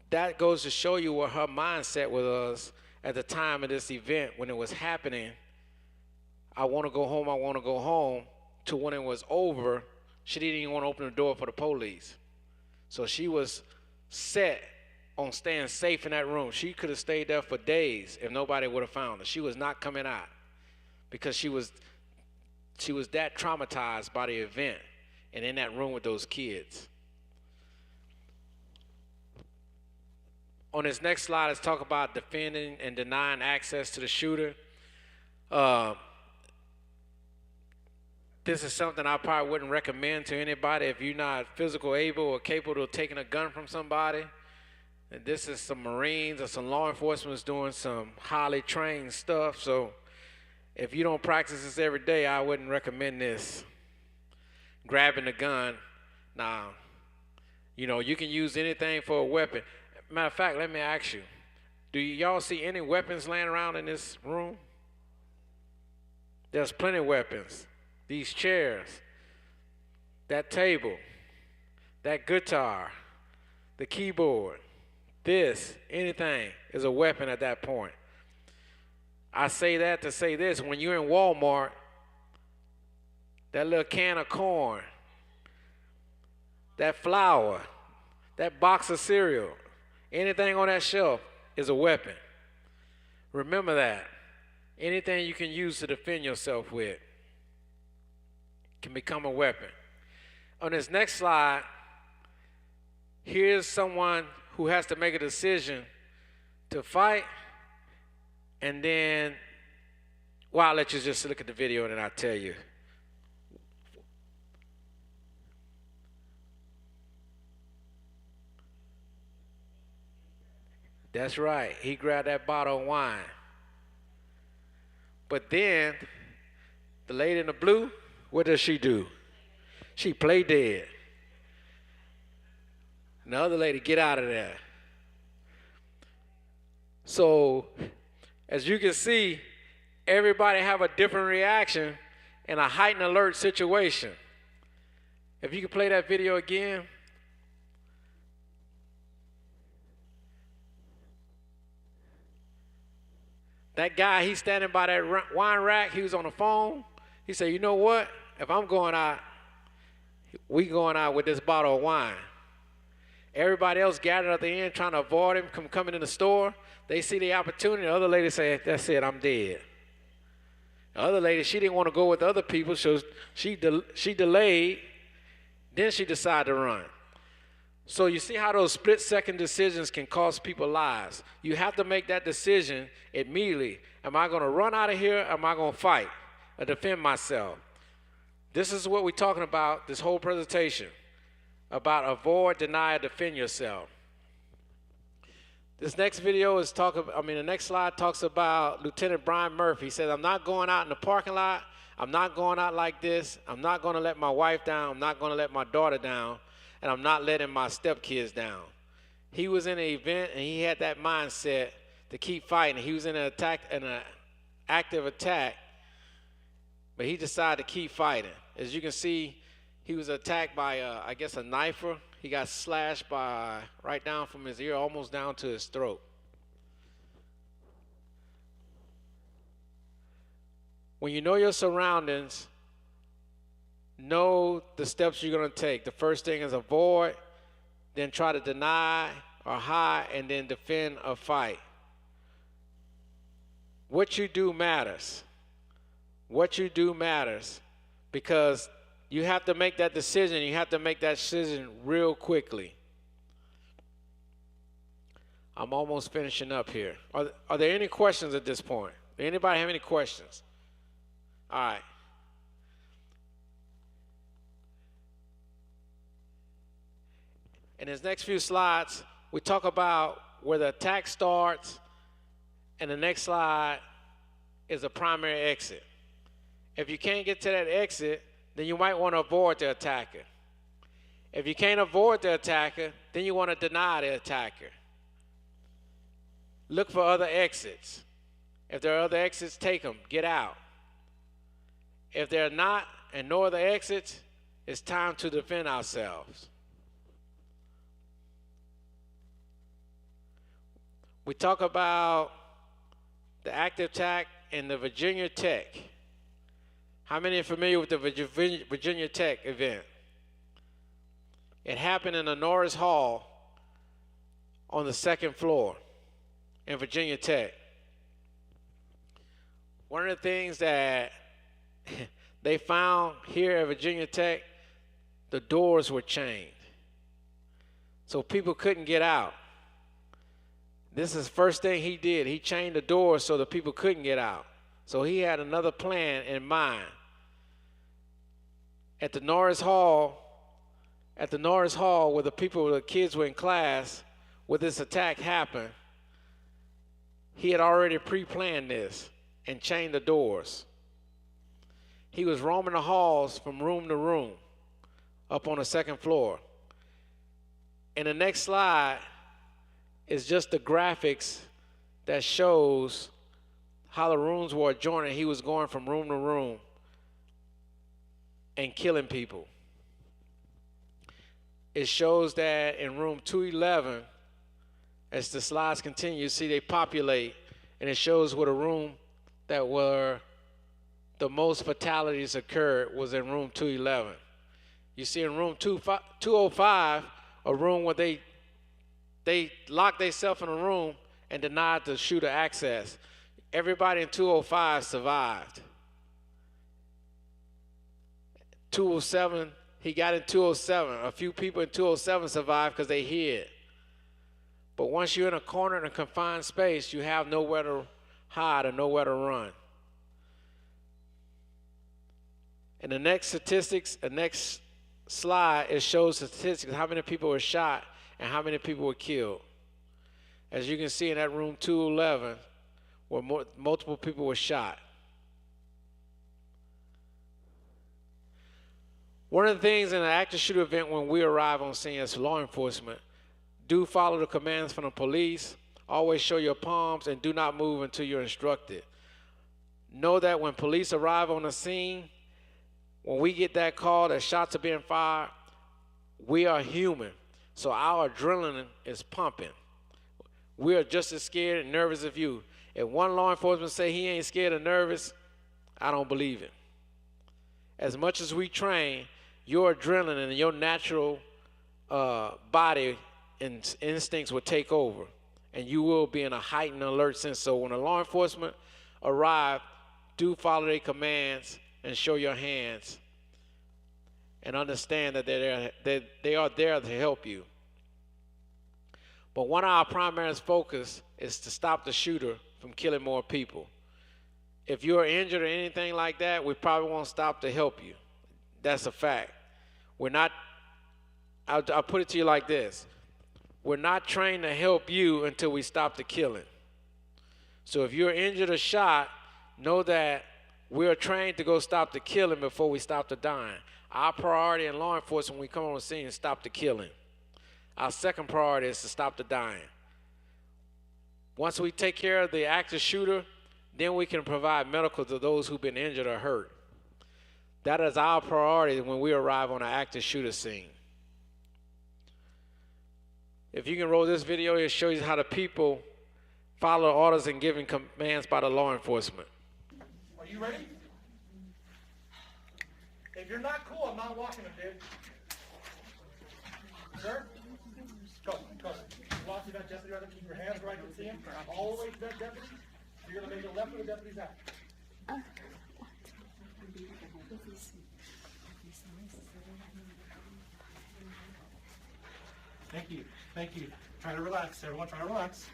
that goes to show you what her mindset was at the time of this event when it was happening, I want to go home, I want to go home, to when it was over, she didn't even want to open the door for the police. So she was set on staying safe in that room. She could have stayed there for days if nobody would have found her. She was not coming out because she was that traumatized by the event and in that room with those kids. On this next slide, let's talk about defending and denying access to the shooter. This is something I probably wouldn't recommend to anybody if you're not physical able or capable of taking a gun from somebody. And this is some Marines or some law enforcement that's doing some highly trained stuff. So if you don't practice this every day, I wouldn't recommend this. Grabbing the gun. Now, you know, you can use anything for a weapon. Matter of fact, let me ask you, do y'all see any weapons laying around in this room? There's plenty of weapons. These chairs, that table, that guitar, the keyboard, this, anything is a weapon at that point. I say that to say this: when you're in Walmart, that little can of corn, that flour, that box of cereal, anything on that shelf is a weapon. Remember that. Anything you can use to defend yourself with can become a weapon. On this next slide, here's someone who has to make a decision to fight, and then, well, I'll let you just look at the video and then I'll tell you. That's right, he grabbed that bottle of wine. But then, the lady in the blue, what does she do? She play dead. And the other lady, get out of there. So, as you can see, everybody have a different reaction in a heightened alert situation. If you could play that video again. That guy, he's standing by that wine rack. He was on the phone. He said, you know what? If I'm going out, we going out with this bottle of wine. Everybody else gathered at the end trying to avoid him from coming in the store. They see the opportunity. The other lady said, that's it, I'm dead. The other lady, she didn't want to go with the other people, so she delayed. Then she decided to run. So you see how those split-second decisions can cost people lives. You have to make that decision immediately. Am I going to run out of here, or am I going to fight or defend myself? This is what we're talking about, this whole presentation, about avoid, deny, defend yourself. This next video is the next slide talks about Lieutenant Brian Murphy. He says, I'm not going out in the parking lot. I'm not going out like this. I'm not going to let my wife down. I'm not going to let my daughter down. And I'm not letting my stepkids down. He was in an event and he had that mindset to keep fighting. He was in an active attack, but he decided to keep fighting. As you can see, he was attacked by, I guess, a knifer. He got slashed by right down from his ear, almost down to his throat. When you know your surroundings, know the steps you're going to take. The first thing is avoid, then try to deny or hide, and then defend or fight. What you do matters. What you do matters, because you have to make that decision. You have to make that decision real quickly. I'm almost finishing up here. Are there any questions at this point? Does anybody have any questions? All right. In his next few slides, we talk about where the attack starts, and the next slide is a primary exit. If you can't get to that exit, then you might want to avoid the attacker. If you can't avoid the attacker, then you want to deny the attacker. Look for other exits. If there are other exits, take them. Get out. If there are not, and no other exits, it's time to defend ourselves. We talk about the active attack in the Virginia Tech. How many are familiar with the Virginia Tech event? It happened in the Norris Hall on the second floor in Virginia Tech. One of the things that they found here at Virginia Tech, the doors were chained. So people couldn't get out. This is the first thing he did. He chained the doors so the people couldn't get out. So he had another plan in mind. At the Norris Hall, where the kids were in class, where this attack happened, he had already pre-planned this and chained the doors. He was roaming the halls from room to room up on the second floor. And the next slide is just the graphics that shows how the rooms were adjoining. He was going from room to room and killing people. It shows that in room 211, as the slides continue, you see they populate, and it shows where the room that were the most fatalities occurred was in room 211. You see in room 205, a room where they locked themselves in a room and denied the shooter access. Everybody in 205 survived. 207, he got in 207. A few people in 207 survived because they hid. But once you're in a corner in a confined space, you have nowhere to hide or nowhere to run. And the next statistics, the next slide, it shows statistics, how many people were shot and how many people were killed. As you can see in that room 211, where multiple people were shot. One of the things in an active shooter event when we arrive on scene as law enforcement, do follow the commands from the police, always show your palms, and do not move until you're instructed. Know that when police arrive on the scene, when we get that call that shots are being fired, we are human, so our adrenaline is pumping. We are just as scared and nervous as you. If one law enforcement say he ain't scared or nervous, I don't believe it. As much as we train, your adrenaline and your natural body and instincts will take over, and you will be in a heightened alert sense. So when a law enforcement arrive, do follow their commands and show your hands and understand that they are there to help you. But one of our primary focus is to stop the shooter from killing more people. If you're injured or anything like that, we probably won't stop to help you. That's a fact. We're not, I'll put it to you like this. We're not trained to help you until we stop the killing. So if you're injured or shot, know that we're trained to go stop the killing before we stop the dying. Our priority in law enforcement when we come on the scene is stop the killing. Our second priority is to stop the dying. Once we take care of the active shooter, then we can provide medical to those who've been injured or hurt. That is our priority when we arrive on an active shooter scene. If you can roll this video, it shows you how the people follow orders and giving commands by the law enforcement. Are you ready? If you're not cool, I'm not walking them, dude. Sir? Go. Walk to that deputy right there. Keep your hands right to see him. All the way to that deputy. You're going to make the left of the deputy's out. Thank you. Try to relax, everyone. Try to relax.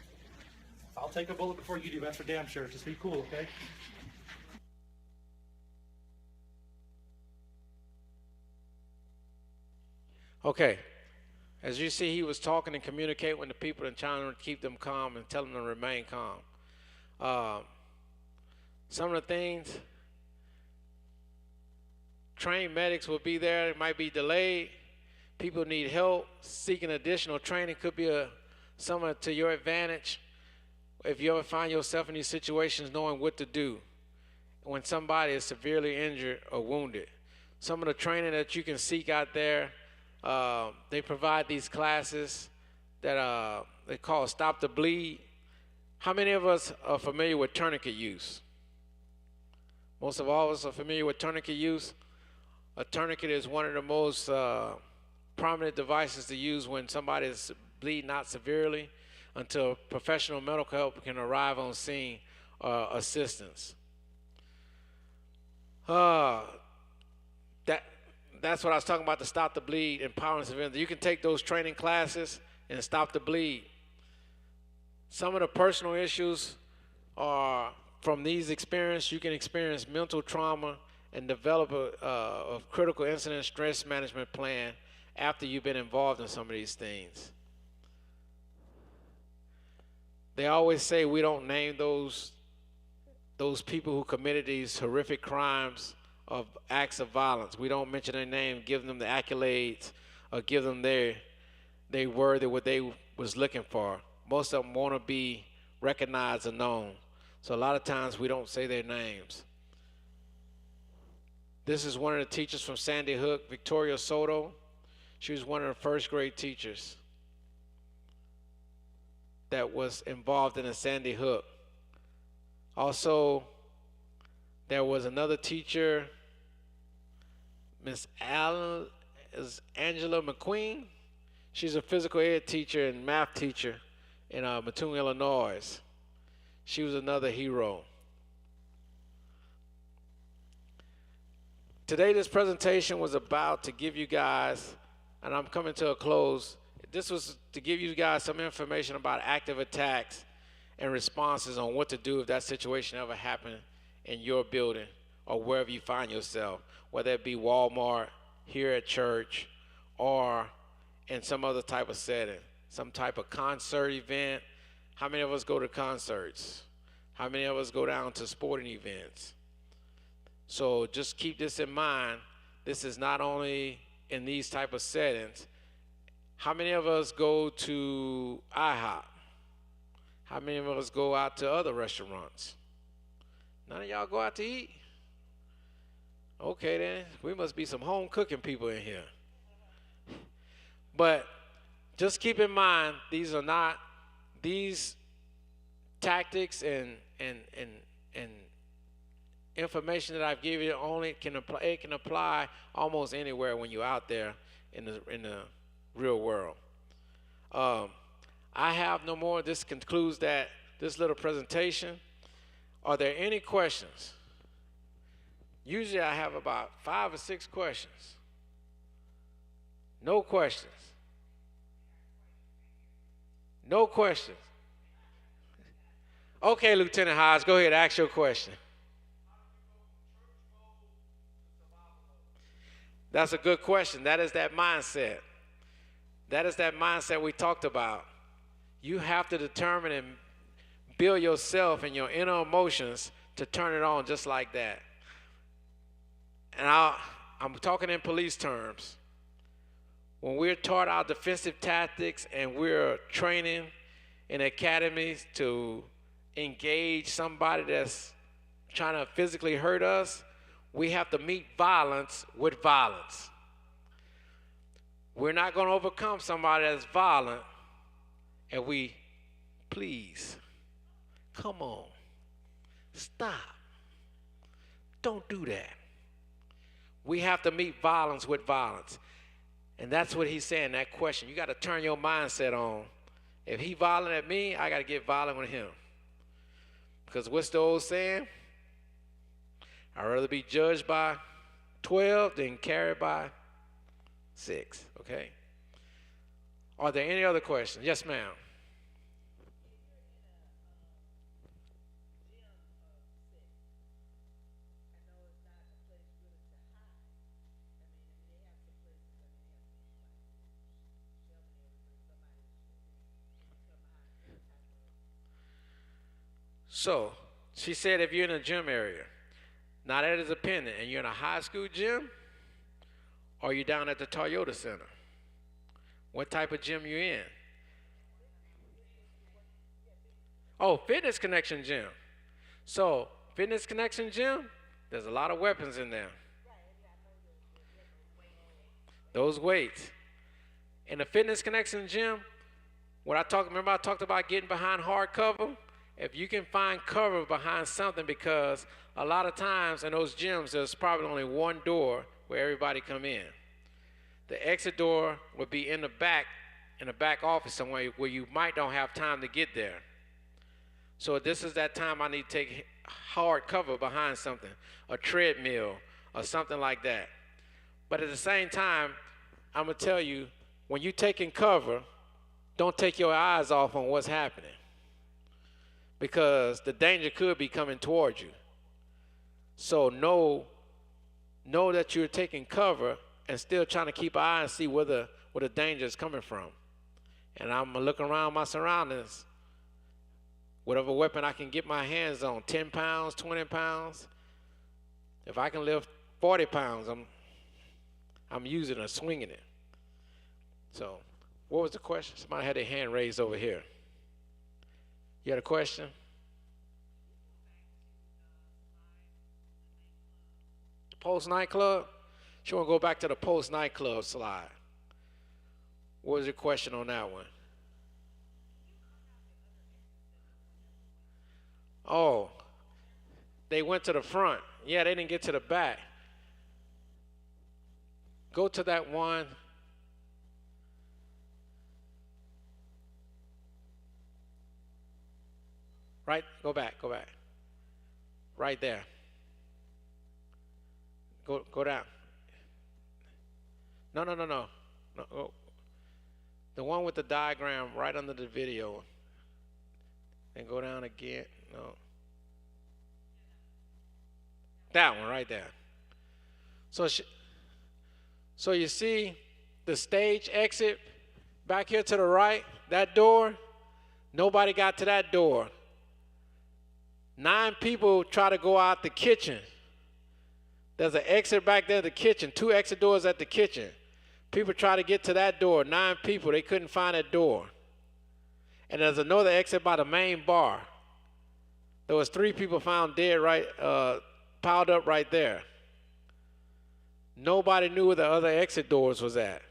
I'll take a bullet before you do. That's for damn sure. Just be cool, okay? Okay. As you see, he was talking and communicating with the people and trying to keep them calm and tell them to remain calm. Some of the things, trained medics will be there. It might be delayed. People need help. Seeking additional training could be somewhat to your advantage. If you ever find yourself in these situations, knowing what to do when somebody is severely injured or wounded. Some of the training that you can seek out there, they provide these classes that they call Stop the Bleed, How many of us are familiar with tourniquet use? Most of all of us are familiar with tourniquet use. A tourniquet is one of the most prominent devices to use when somebody is bleeding out severely until professional medical help can arrive on scene assistance. That's what I was talking about, to stop the bleed, empowering civilians. You can take those training classes and stop the bleed. Some of the personal issues are from these experiences. You can experience mental trauma and develop a critical incident stress management plan after you've been involved in some of these things. They always say we don't name those people who committed these horrific crimes of acts of violence. We don't mention their name, give them the accolades, or give them their word, what they was looking for. Most of them want to be recognized and known. So a lot of times we don't say their names. This is one of the teachers from Sandy Hook, Victoria Soto. She was one of the first grade teachers that was involved in a Sandy Hook. Also, there was another teacher, Miss Angela McQueen. She's a physical ed teacher and math teacher in Mattoon, Illinois. She was another hero. Today, this presentation was about to give you guys, and I'm coming to a close, this was to give you guys some information about active attacks and responses on what to do if that situation ever happened in your building or wherever you find yourself, whether it be Walmart, here at church, or in some other type of setting, some type of concert event. How many of us go to concerts? How many of us go down to sporting events? So just keep this in mind. This is not only in these type of settings. How many of us go to IHOP? How many of us go out to other restaurants? None of y'all go out to eat? Okay then, we must be some home cooking people in here. But just keep in mind, these are not, these tactics and information that I've given you only can apply, it can apply almost anywhere when you're out there in the real world. I have no more. This concludes this little presentation. Are there any questions? Usually I have about 5 or 6 questions. No questions. No questions. Okay, Lieutenant Hodge, go ahead, ask your question. That's a good question. That is that mindset. That is that mindset we talked about. You have to determine and build yourself and your inner emotions to turn it on just like that. And I'm talking in police terms. When we're taught our defensive tactics and we're training in academies to engage somebody that's trying to physically hurt us, we have to meet violence with violence. We're not going to overcome somebody that's violent if we, please, come on, stop. Don't do that. We have to meet violence with violence. And that's what he's saying, that question. You got to turn your mindset on. If he violent at me, I got to get violent with him. Because what's the old saying? I'd rather be judged by 12 than carried by 6, okay? Are there any other questions? Yes, ma'am. So, she said if you're in a gym area, now that is dependent, and you're in a high school gym, or you're down at the Toyota Center. What type of gym you in? Oh, Fitness Connection Gym. So, Fitness Connection Gym, there's a lot of weapons in there. Those weights. In the Fitness Connection Gym, remember I talked about getting behind hard cover? if you can find cover behind something, because a lot of times in those gyms, there's probably only one door where everybody come in. The exit door would be in the back office somewhere where you might don't have time to get there. So this is that time I need to take hard cover behind something, a treadmill or something like that. But at the same time, I'm going to tell you, when you're taking cover, don't take your eyes off on what's happening, because the danger could be coming towards you. So know that you're taking cover and still trying to keep an eye and see where the danger is coming from. And I'm looking around my surroundings. Whatever weapon I can get my hands on, 10 pounds, 20 pounds. If I can lift 40 pounds, I'm using it or swinging it. So, what was the question? Somebody had their hand raised over here. You had a question? Post nightclub? She want to go back to the post nightclub slide. What was your question on that one? Oh, they went to the front. Yeah, they didn't get to the back. Go to that one. Right, go back. Right there. Go down. No. Go. The one with the diagram right under the video. And go down again. No. That one right there. So you see the stage exit back here to the right, that door? Nobody got to that door. 9 people try to go out the kitchen. There's an exit back there, the kitchen, 2 exit doors at the kitchen. People try to get to that door, 9 people, they couldn't find that door. And there's another exit by the main bar. There was 3 people found dead piled up right there. Nobody knew where the other exit doors was at.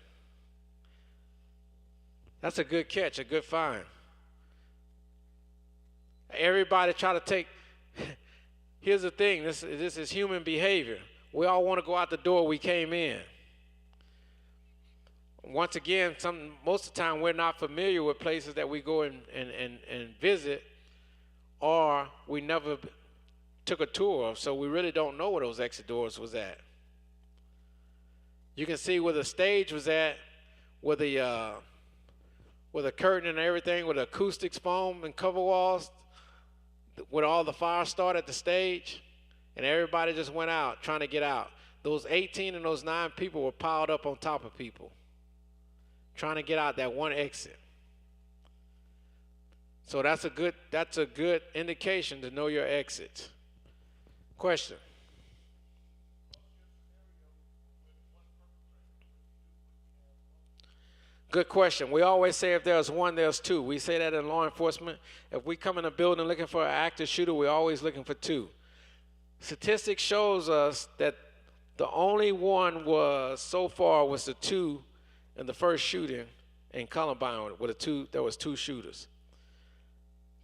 That's a good catch, a good find. Everybody try to take, here's the thing, this is human behavior. We all want to go out the door we came in. Once again, most of the time we're not familiar with places that we go and visit, or we never took a tour of, so we really don't know where those exit doors was at. You can see where the stage was at, where the curtain and everything, with the acoustics foam and cover walls, where all the fire started at the stage, and everybody just went out trying to get out. Those 18 and those 9 people were piled up on top of people, trying to get out that one exit. So that's a good indication to know your exits. Question. Good question. We always say if there's one, there's 2. We say that in law enforcement. If we come in a building looking for an active shooter, we're always looking for 2. Statistics shows us that the only one so far was the 2 in the first shooting in Columbine, there was 2 shooters.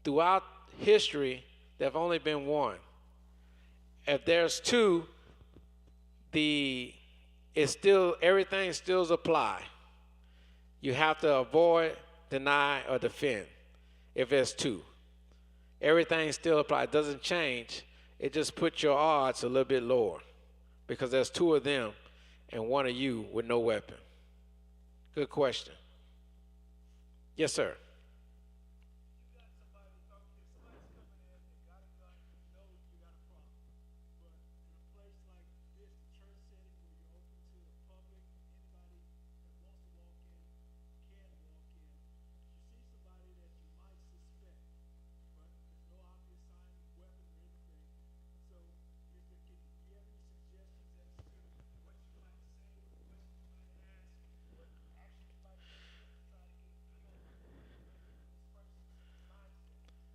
Throughout history, there have only been 1. If there's 2, everything still applies. You have to avoid, deny, or defend if there's 2. Everything still applies. It doesn't change. It just puts your odds a little bit lower because there's 2 of them and 1 of you with no weapon. Good question. Yes, sir.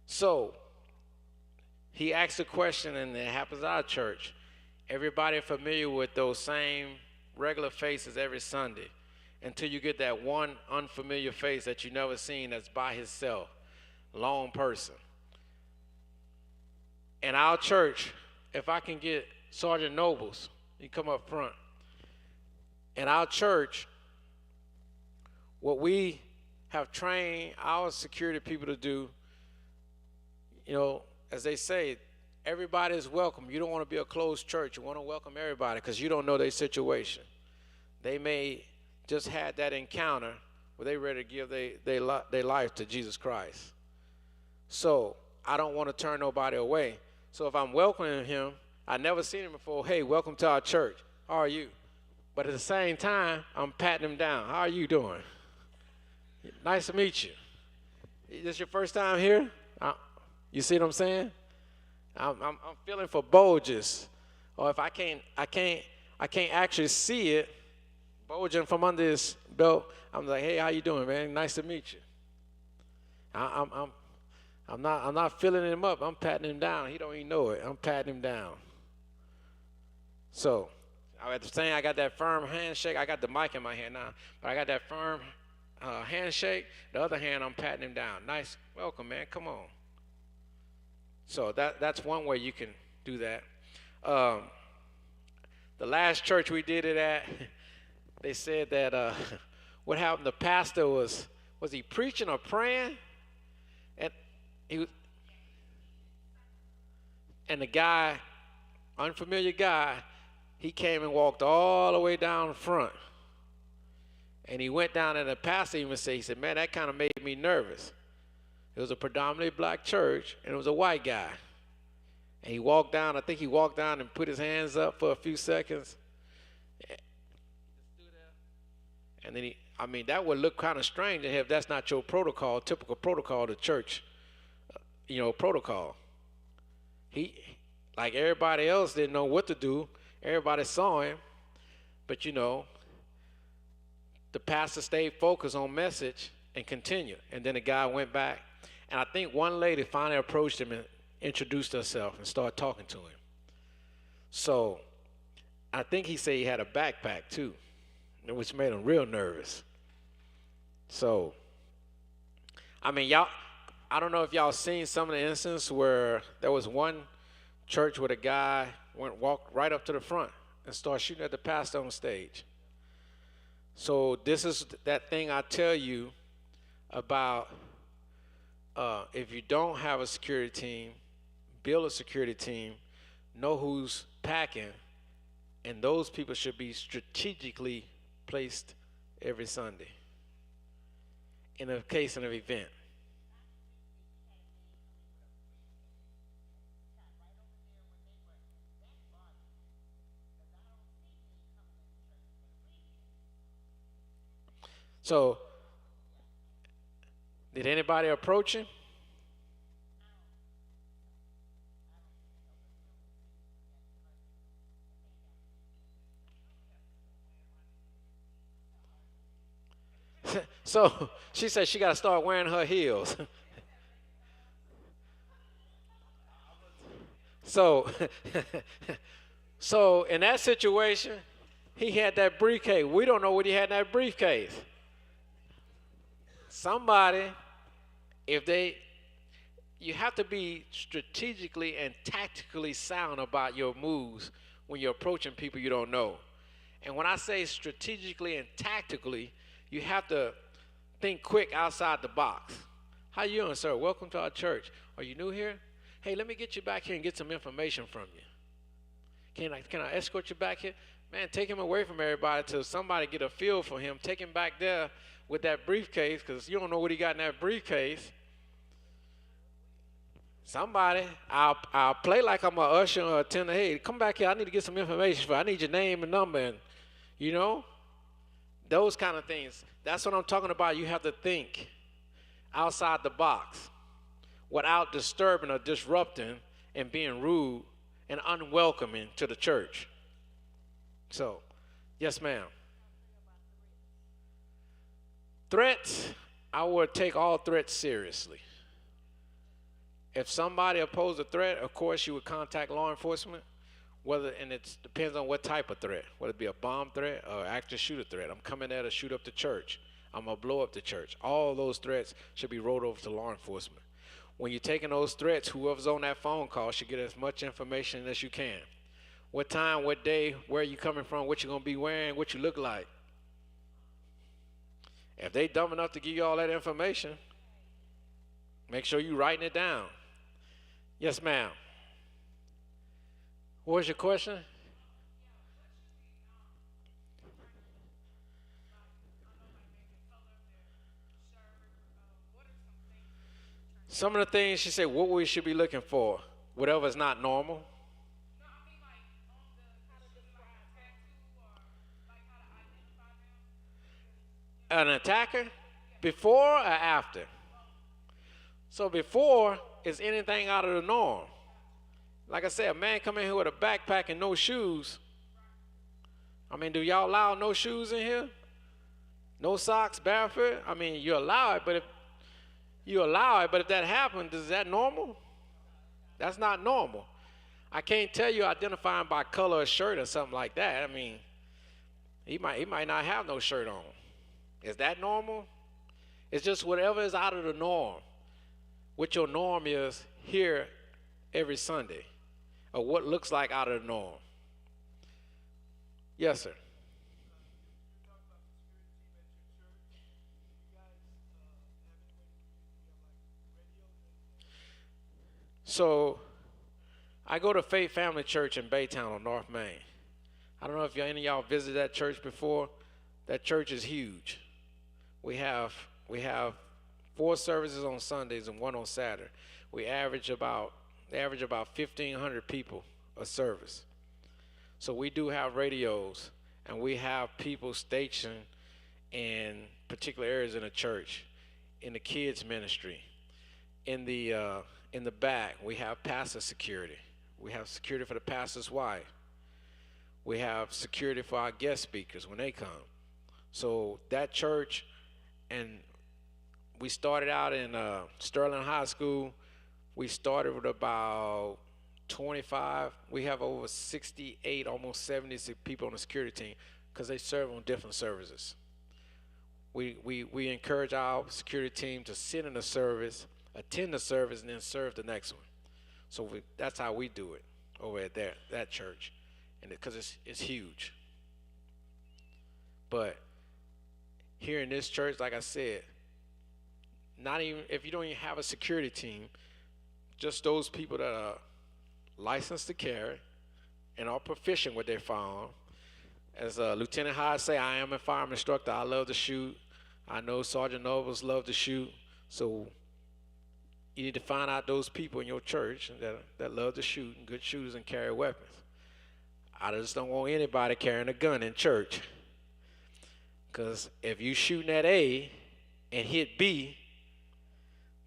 So, he asked a question, and it happens at our church. Everybody familiar with those same regular faces every Sunday until you get that one unfamiliar face that you never seen that's by himself, lone person. in our church, if I can get Sergeant Nobles, you come up front. In our church, what we have trained our security people to do, you know, as they say, everybody is welcome. You don't want to be a closed church. You want to welcome everybody because you don't know their situation. They may just had that encounter where they ready to give their life to Jesus Christ. So I don't want to turn nobody away. So if I'm welcoming him, I never seen him before. Hey, welcome to our church. How are you? But at the same time, I'm patting him down. How are you doing? Nice to meet you. Is this your first time here? You see what I'm saying? I'm feeling for bulges, or if I can't actually see it, bulging from under his belt. I'm like, hey, how you doing, man? Nice to meet you. I'm not filling him up. I'm patting him down. He don't even know it. I'm patting him down. So, at the same, I got that firm handshake. I got the mic in my hand now, but I got that firm handshake. The other hand, I'm patting him down. Nice, welcome, man. Come on. So that's one way you can do that. The last church we did it at, they said that what happened? The pastor was he preaching or praying? And the guy, unfamiliar guy, he came and walked all the way down front. And he went down, and the pastor even said, he said, man, that kind of made me nervous. It was a predominantly black church, and it was a white guy. And he walked down, I think he walked down and put his hands up for a few seconds. And then that would look kind of strange if that's not your protocol, typical protocol of the church, protocol. He, like everybody else, didn't know what to do. Everybody saw him, but the pastor stayed focused on message and continued. And then the guy went back, and I think one lady finally approached him and introduced herself and started talking to him. So I think he said he had a backpack too, which made him real nervous. So, y'all, I don't know if y'all seen some of the instances where there was one church where the guy walked right up to the front and started shooting at the pastor on stage. So this is that thing I tell you about if you don't have a security team, build a security team, know who's packing, and those people should be strategically placed every Sunday in a case of an event. So, did anybody approach him? So, she said she got to start wearing her heels. So in that situation, he had that briefcase. We don't know what he had in that briefcase. Somebody, you have to be strategically and tactically sound about your moves when you're approaching people you don't know. And when I say strategically and tactically, you have to think quick outside the box. How you doing, sir? Welcome to our church. Are you new here? Hey, let me get you back here and get some information from you. Can I escort you back here? Man, take him away from everybody till somebody get a feel for him. Take him back there with that briefcase, because you don't know what he got in that briefcase. Somebody, I'll play like I'm an usher or a attendant. Hey, come back here. I need to get some information for you. I need your name and number, and those kind of things. That's what I'm talking about. You have to think outside the box without disturbing or disrupting and being rude and unwelcoming to the church. So, yes, ma'am. Threats, I would take all threats seriously. If somebody opposed a threat, of course you would contact law enforcement, and it depends on what type of threat, whether it be a bomb threat or active shooter threat. I'm coming there to shoot up the church. I'm going to blow up the church. All those threats should be rolled over to law enforcement. when you're taking those threats, whoever's on that phone call should get as much information as you can. What time, what day, where you coming from, what you gonna be wearing, what you look like. If they dumb enough to give you all that information, make sure you writing it down. Yes, ma'am. What was your question? Some of the things she said, what we should be looking for, whatever is not normal. An attacker, before or after? So before is anything out of the norm. Like I said, a man come in here with a backpack and no shoes. I mean, do y'all allow no shoes in here? No socks, barefoot? I mean, you allow it, but if that happens, is that normal? That's not normal. I can't tell you identifying by color of shirt or something like that. I mean, he might not have no shirt on. Is that normal? It's just whatever is out of the norm. What your norm is here every Sunday, or what looks like out of the norm. Yes, sir. So, I go to Faith Family Church in Baytown on North Main. I don't know if any of y'all visited that church before. That church is huge. We have 4 services on Sundays and 1 on Saturday. They average about 1,500 people a service. So we do have radios, and we have people stationed in particular areas in the church, in the kids ministry, in the back. We have pastor security. We have security for the pastor's wife. We have security for our guest speakers when they come. So that church, and we started out in Sterling High School. We started with about 25. We have over 68, almost 70 people on the security team because they serve on different services. We encourage our security team to sit in the service, attend the service, and then serve the next one. So that's how we do it over at that church, and because it's huge. But here in this church, like I said, not even if you don't even have a security team, just those people that are licensed to carry and are proficient with their firearm. As Lieutenant Hyde say, I am a firearm instructor. I love to shoot. I know Sergeant Nobles love to shoot. So you need to find out those people in your church that love to shoot and good shooters and carry weapons. I just don't want anybody carrying a gun in church. Because if you shooting at A and hit B,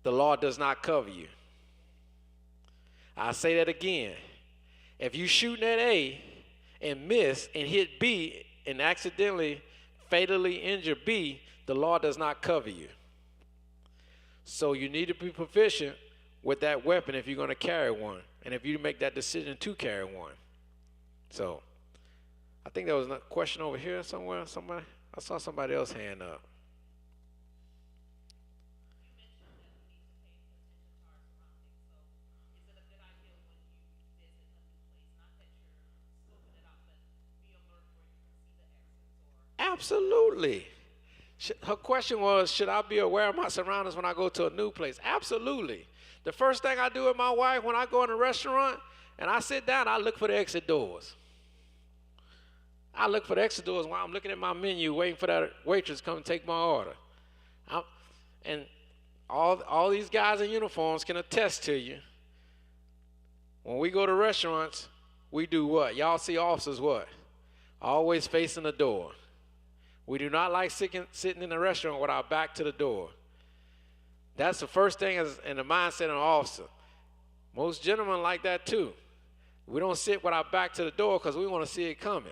the law does not cover you. I'll say that again. If you shooting at A and miss and hit B and accidentally fatally injure B, the law does not cover you. So you need to be proficient with that weapon if you're going to carry one, and if you make that decision to carry one. So I think there was a question over here somewhere. I saw somebody else hand up. Absolutely. Her question was, should I be aware of my surroundings when I go to a new place? Absolutely. The first thing I do with my wife when I go in a restaurant and I sit down, I look for the exit doors. I look for the exit doors while I'm looking at my menu, waiting for that waitress to come and take my order. And all these guys in uniforms can attest to you. When we go to restaurants, we do what? Y'all see officers what? Always facing the door. We do not like sitting in the restaurant with our back to the door. That's the first thing in the mindset of an officer. Most gentlemen like that too. We don't sit with our back to the door because we want to see it coming.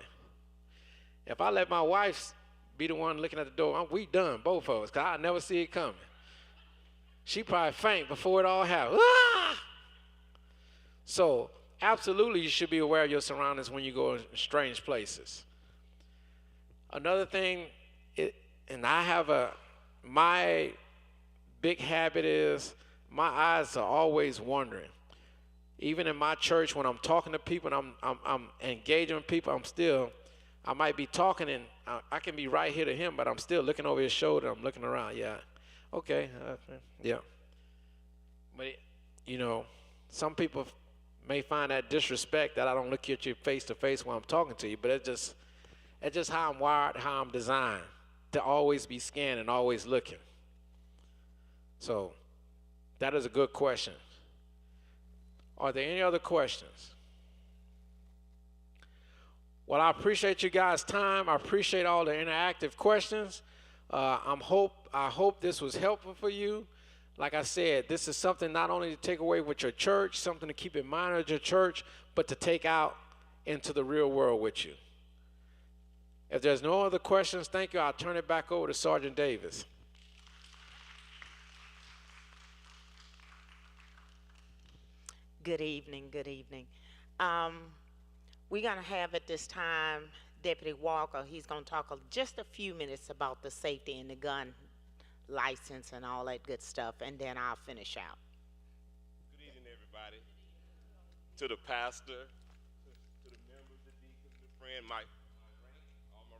If I let my wife be the one looking at the door, we done, both of us, because I never see it coming. She probably faint before it all happens. Ah! So absolutely you should be aware of your surroundings when you go in strange places. Another thing, my big habit is my eyes are always wandering. Even in my church, when I'm talking to people and I'm engaging with people, I might be talking and I can be right here to him, but I'm still looking over his shoulder. I'm looking around. Yeah, okay, yeah. But some people may find that disrespect that I don't look at you face to face when I'm talking to you. But it's just how I'm wired, how I'm designed to always be scanning, and always looking. So that is a good question. Are there any other questions? Well, I appreciate you guys' time. I appreciate all the interactive questions. I hope this was helpful for you. Like I said, this is something not only to take away with your church, something to keep in mind at your church, but to take out into the real world with you. If there's no other questions, thank you. I'll turn it back over to Sergeant Davis. Good evening, good evening. We're going to have at this time Deputy Walker. He's going to talk just a few minutes about the safety and the gun license and all that good stuff, and then I'll finish out. Good evening, everybody. To the pastor, to the members, the deacons, the friend, my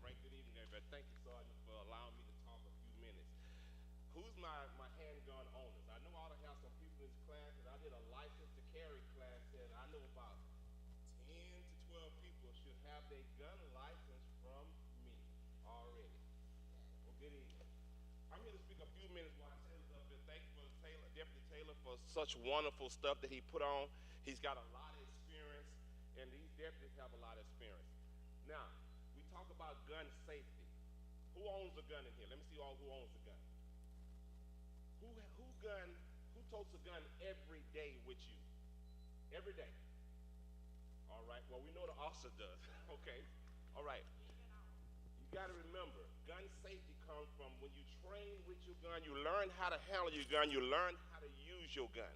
rank, good evening, everybody. Thank you, Sergeant, for allowing me to talk a few minutes. Who's my handgun owners? I know I ought to have some people in this class, because I did a license to carry class, and I know about 10 to 12 people should have their gun license from me already. Well, good evening. I'm here to speak a few minutes while Taylor's up here. Thank you for Deputy Taylor, for such wonderful stuff that he put on. He's got a lot of experience, and these deputies have a lot of experience. Now, we talk about gun safety. Who owns a gun in here? Let me see all who owns a gun. Who totes a gun every day with you? Every day. All right. Well, we know the officer does. Okay. All right. You got to remember, gun safety comes from when you train with your gun, you learn how to handle your gun, you learn how to use your gun.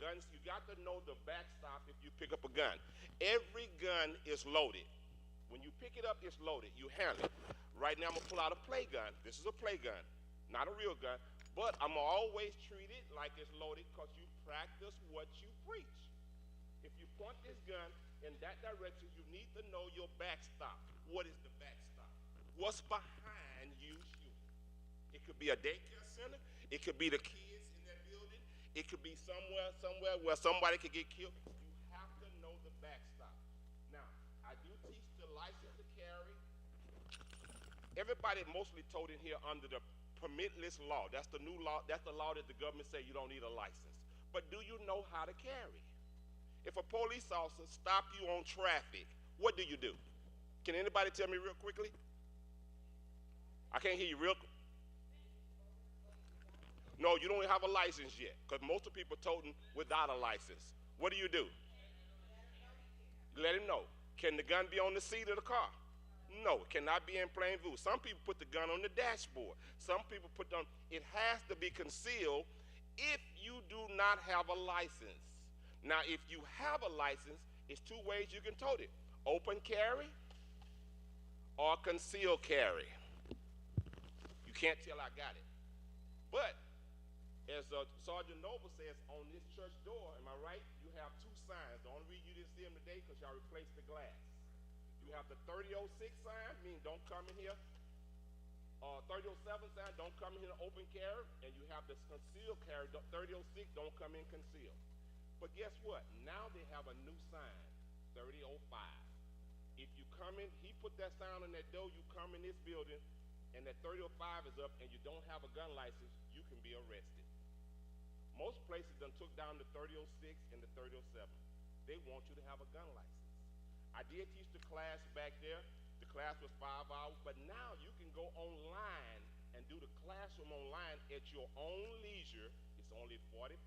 Guns, you got to know the backstop if you pick up a gun. Every gun is loaded. When you pick it up, it's loaded. You handle it. Right now, I'm going to pull out a play gun. This is a play gun, not a real gun, but I'm going to always treat it like it's loaded because you practice what you preach. If you point this gun in that direction, you need to know your backstop. What is the backstop? What's behind you shooting? It could be a daycare center. It could be the kids in that building. It could be somewhere where somebody could get killed. You have to know the backstop. Now, I do teach the license to carry. Everybody mostly told in here under the permitless law. That's the new law. That's the law that the government say you don't need a license. But do you know how to carry? If a police officer stops you on traffic, what do you do? Can anybody tell me real quickly? I can't hear you real quick. No, you don't have a license yet, because most of the people toting without a license. What do? You let him know. Can the gun be on the seat of the car? No, it cannot be in plain view. Some people put the gun on the dashboard. Some people put on, it has to be concealed if you do not have a license. Now, if you have a license, it's two ways you can tote it. Open carry or concealed carry. You can't tell I got it. But as Sergeant Noble says, on this church door, am I right? You have two signs. The only reason you didn't see them today because y'all replaced the glass. You have the 3006 sign, meaning don't come in here. 3007 sign, don't come in here to open carry. And you have the concealed carry, 3006, don't come in concealed. But guess what? Now they have a new sign, 3005. If you come in, he put that sign on that door, you come in this building, and that 3005 is up, and you don't have a gun license, you can be arrested. Most places done took down the 3006 and the 3007. They want you to have a gun license. I did teach the class back there. The class was 5 hours, but now you can go online and do the classroom online at your own leisure. It's only $45.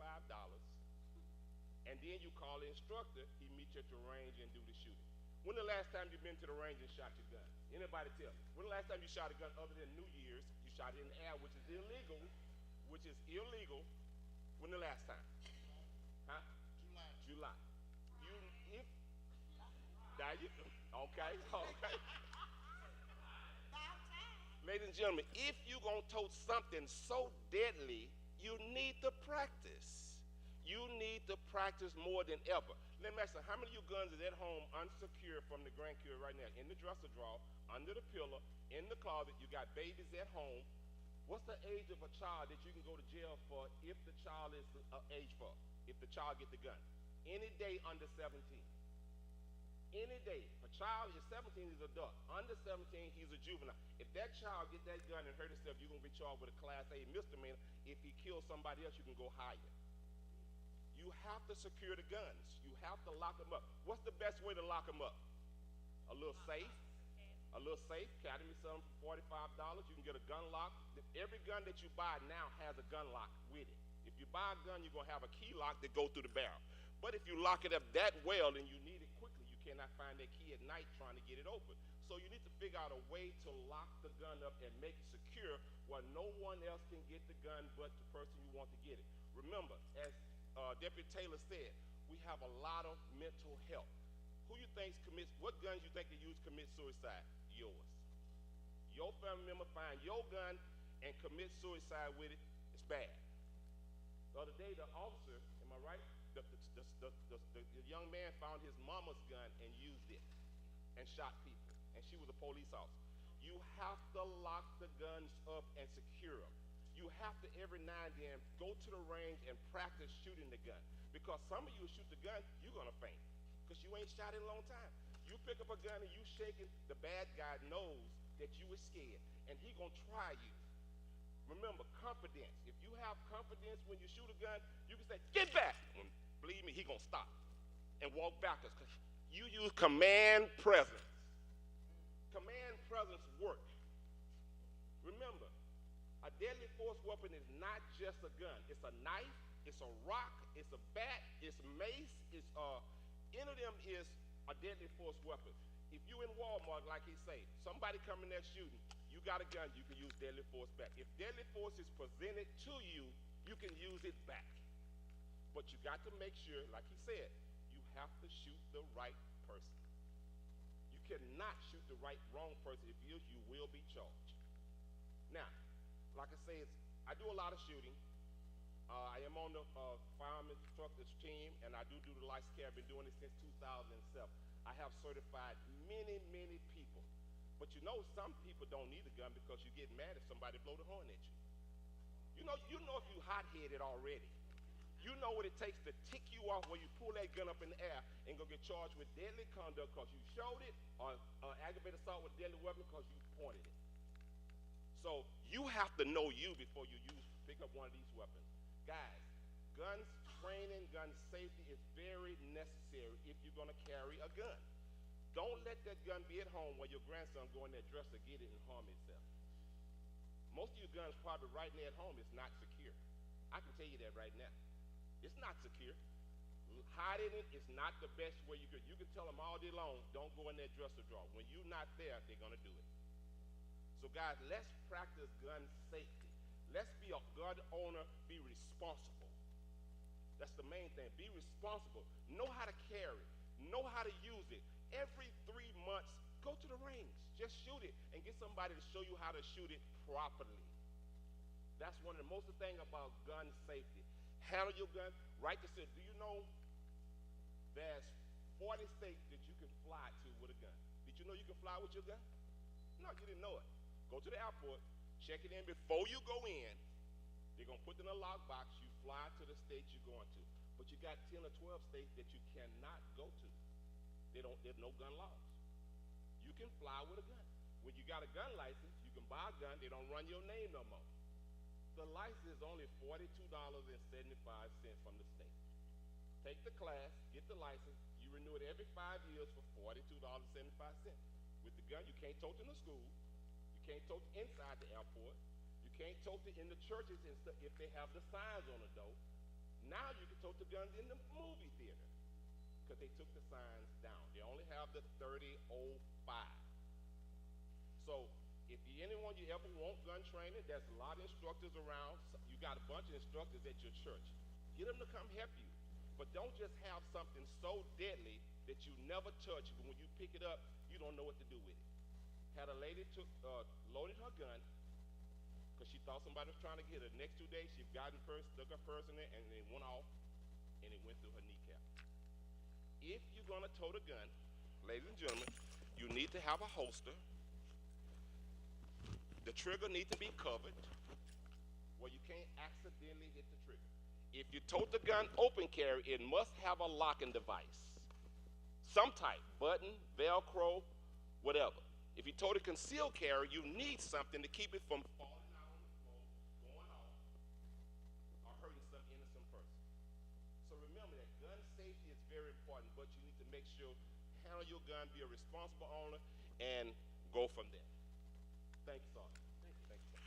And then you call the instructor, he meets you at your range and do the shooting. When the last time you've been to the range and shot your gun? Anybody tell me? When the last time you shot a gun other than New Year's, you shot it in the air, which is illegal, When the last time? Huh? July. Okay. Ladies and gentlemen, if you're going to tote something so deadly, you need to practice. You need to practice more than ever. Let me ask you, how many of you guns is at home unsecure from the grand cure right now? In the dresser drawer, under the pillow, in the closet, you got babies at home. What's the age of a child that you can go to jail for if the child is age for? If the child get the gun? Any day under 17. Any day. If a child is 17, he's an adult. Under 17, he's a juvenile. If that child get that gun and hurt himself, you're going to be charged with a Class A misdemeanor. If he kills somebody else, you can go higher. You have to secure the guns. You have to lock them up. What's the best way to lock them up? A little safe. A little safe. Academy selling for $45. You can get a gun lock. Every gun that you buy now has a gun lock with it. If you buy a gun, you're going to have a key lock that go through the barrel. But if you lock it up that well and you need it quickly, you cannot find that key at night trying to get it open. So you need to figure out a way to lock the gun up and make it secure where no one else can get the gun but the person you want to get it. Remember, as Deputy Taylor said, we have a lot of mental health. Who you think commits, what guns you think they use commit suicide? Yours. Your family member find your gun and commit suicide with it, it's bad. The other day, the officer, am I right? The young man found his mama's gun and used it and shot people, and she was a police officer. You have to lock the guns up and secure them. You have to every now and then go to the range and practice shooting the gun, because some of you shoot the gun, you're gonna faint because you ain't shot in a long time. You pick up a gun and you shake it, the bad guy knows that you were scared and he gonna try you. Remember, confidence. If you have confidence when you shoot a gun, you can say, get back. And believe me, he gonna stop and walk backwards because you use command presence. Command presence work. Remember, a deadly force weapon is not just a gun. It's a knife, it's a rock, it's a bat, it's mace, it's any of them is a deadly force weapon. If you in Walmart, like he say, somebody coming there shooting, you got a gun, you can use deadly force back. If deadly force is presented to you, you can use it back. But you got to make sure, like he said, you have to shoot the right person. You cannot shoot the wrong person. If you will be charged. Now, like I say, I do a lot of shooting. I am on the firearm instructors team, and I do the license care. I've been doing it since 2007. I have certified many, many people. But you know, some people don't need a gun because you get mad if somebody blow the horn at you. You know if you hot-headed already. You know what it takes to tick you off when you pull that gun up in the air and go get charged with deadly conduct because you showed it, or aggravated assault with a deadly weapon because you pointed it. So you have to know you before you pick up one of these weapons. Guys, guns training, gun safety is very necessary if you're going to carry a gun. Don't let that gun be at home while your grandson go in that dresser, get it, and harm himself. Most of your guns probably right there at home is not secure. I can tell you that right now. It's not secure. Hiding it is not the best way you could. You can tell them all day long, don't go in that dresser drawer. When you're not there, they're going to do it. So guys, let's practice gun safety. Let's be a gun owner, be responsible. That's the main thing. Be responsible. Know how to carry. Know how to use it. Every 3 months, go to the range. Just shoot it and get somebody to show you how to shoot it properly. That's one of the most thing about gun safety. Handle your gun. Right to say, do you know there's 40 states that you can fly to with a gun? Did you know you can fly with your gun? No, you didn't know it. Go to the airport, check it in before you go in. They're going to put it in a lockbox. You fly to the state you're going to. But you got 10 or 12 states that you cannot go to. There's no gun laws. You can fly with a gun. When you got a gun license, you can buy a gun. They don't run your name no more. The license is only $42.75 from the state. Take the class, get the license. You renew it every 5 years for $42.75. With the gun, you can't tote it in the school. You can't tote it inside the airport. You can't tote it in the churches and stuff if they have the signs on the door. Now you can tote the guns in the movie theater because they took the signs down. They only have the 3005. So if anyone you ever want gun training, there's a lot of instructors around. You got a bunch of instructors at your church. Get them to come help you. But don't just have something so deadly that you never touch, but when you pick it up, you don't know what to do with it. Had a lady loaded her gun because she thought somebody was trying to get her. The next 2 days, she got in purse, stuck her purse in there, and it went off. and it went through her kneecap. If you're going to tote a gun, ladies and gentlemen, you need to have a holster. The trigger needs to be covered where you can't accidentally hit the trigger. If you tote the gun open carry, it must have a locking device. Some type, button, Velcro, whatever. If you tote a concealed carry, you need something to keep it from falling out on the floor, going off, or hurting some innocent person. So remember that gun safety is very important, but you need to make sure, handle your gun, be a responsible owner, and go from there. Thank you, Sergeant. Thank you.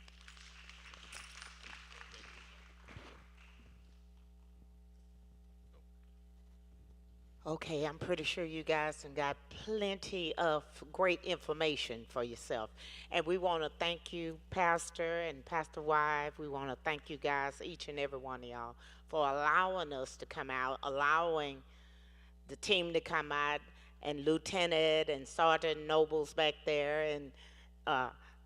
Thank you, sir. Okay, I'm pretty sure you guys have got plenty of great information for yourself. And we want to thank you, Pastor and Pastor Wive. We want to thank you guys, each and every one of y'all, for allowing us to come out, allowing the team to come out, and Lieutenant and Sergeant Nobles back there, and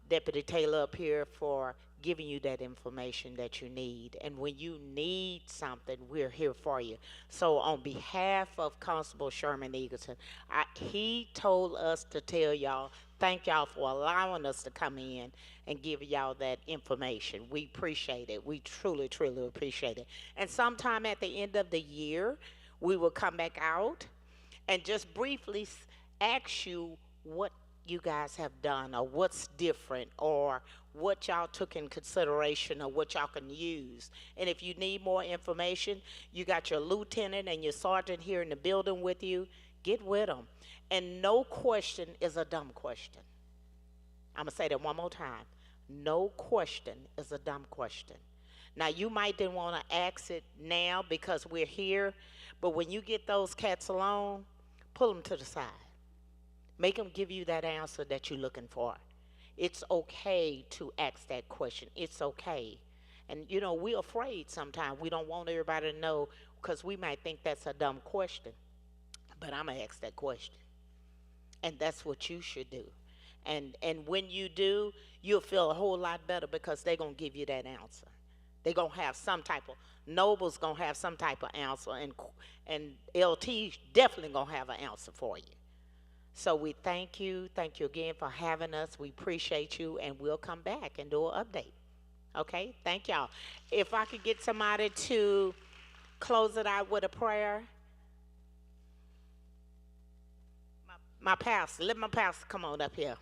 Deputy Taylor up here for giving you that information that you need. And when you need something, we're here for you. So on behalf of Constable Sherman Eagleton, he told us to tell y'all, thank y'all for allowing us to come in and give y'all that information. We appreciate it. We truly, truly appreciate it. And sometime at the end of the year, we will come back out and just briefly ask you what you guys have done, or what's different, or what y'all took in consideration, or what y'all can use. And if you need more information, you got your lieutenant and your sergeant here in the building with you. Get with them. And no question is a dumb question. I'm going to say that one more time. No question is a dumb question. Now, you might didn't want to ask it now because we're here, but when you get those cats alone, pull them to the side. Make them give you that answer that you're looking for. It's okay to ask that question. It's okay. And, you know, we're afraid sometimes. We don't want everybody to know because we might think that's a dumb question. But I'm going to ask that question. And that's what you should do. And when you do, you'll feel a whole lot better because they're going to give you that answer. They're going to have some type of, Noble's going to have some type of answer, and LT definitely going to have an answer for you. So we thank you again for having us. We appreciate you, and we'll come back and do an update. Okay, thank y'all. If I could get somebody to close it out with a prayer. My pastor, let my pastor come on up here.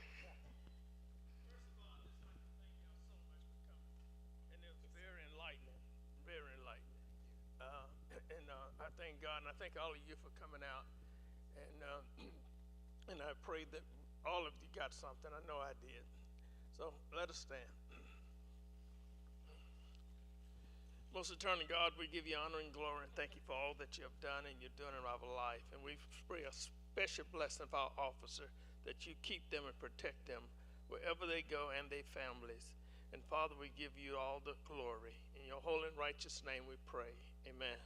I thank God, and I thank all of you for coming out, and I pray that all of you got something. I know I did. So let us stand. Most eternal God, we give you honor and glory, and thank you for all that you have done and you're doing in our life. And we pray a special blessing of our officer, that you keep them and protect them wherever they go and their families. And Father, we give you all the glory. In your holy and righteous name we pray. Amen.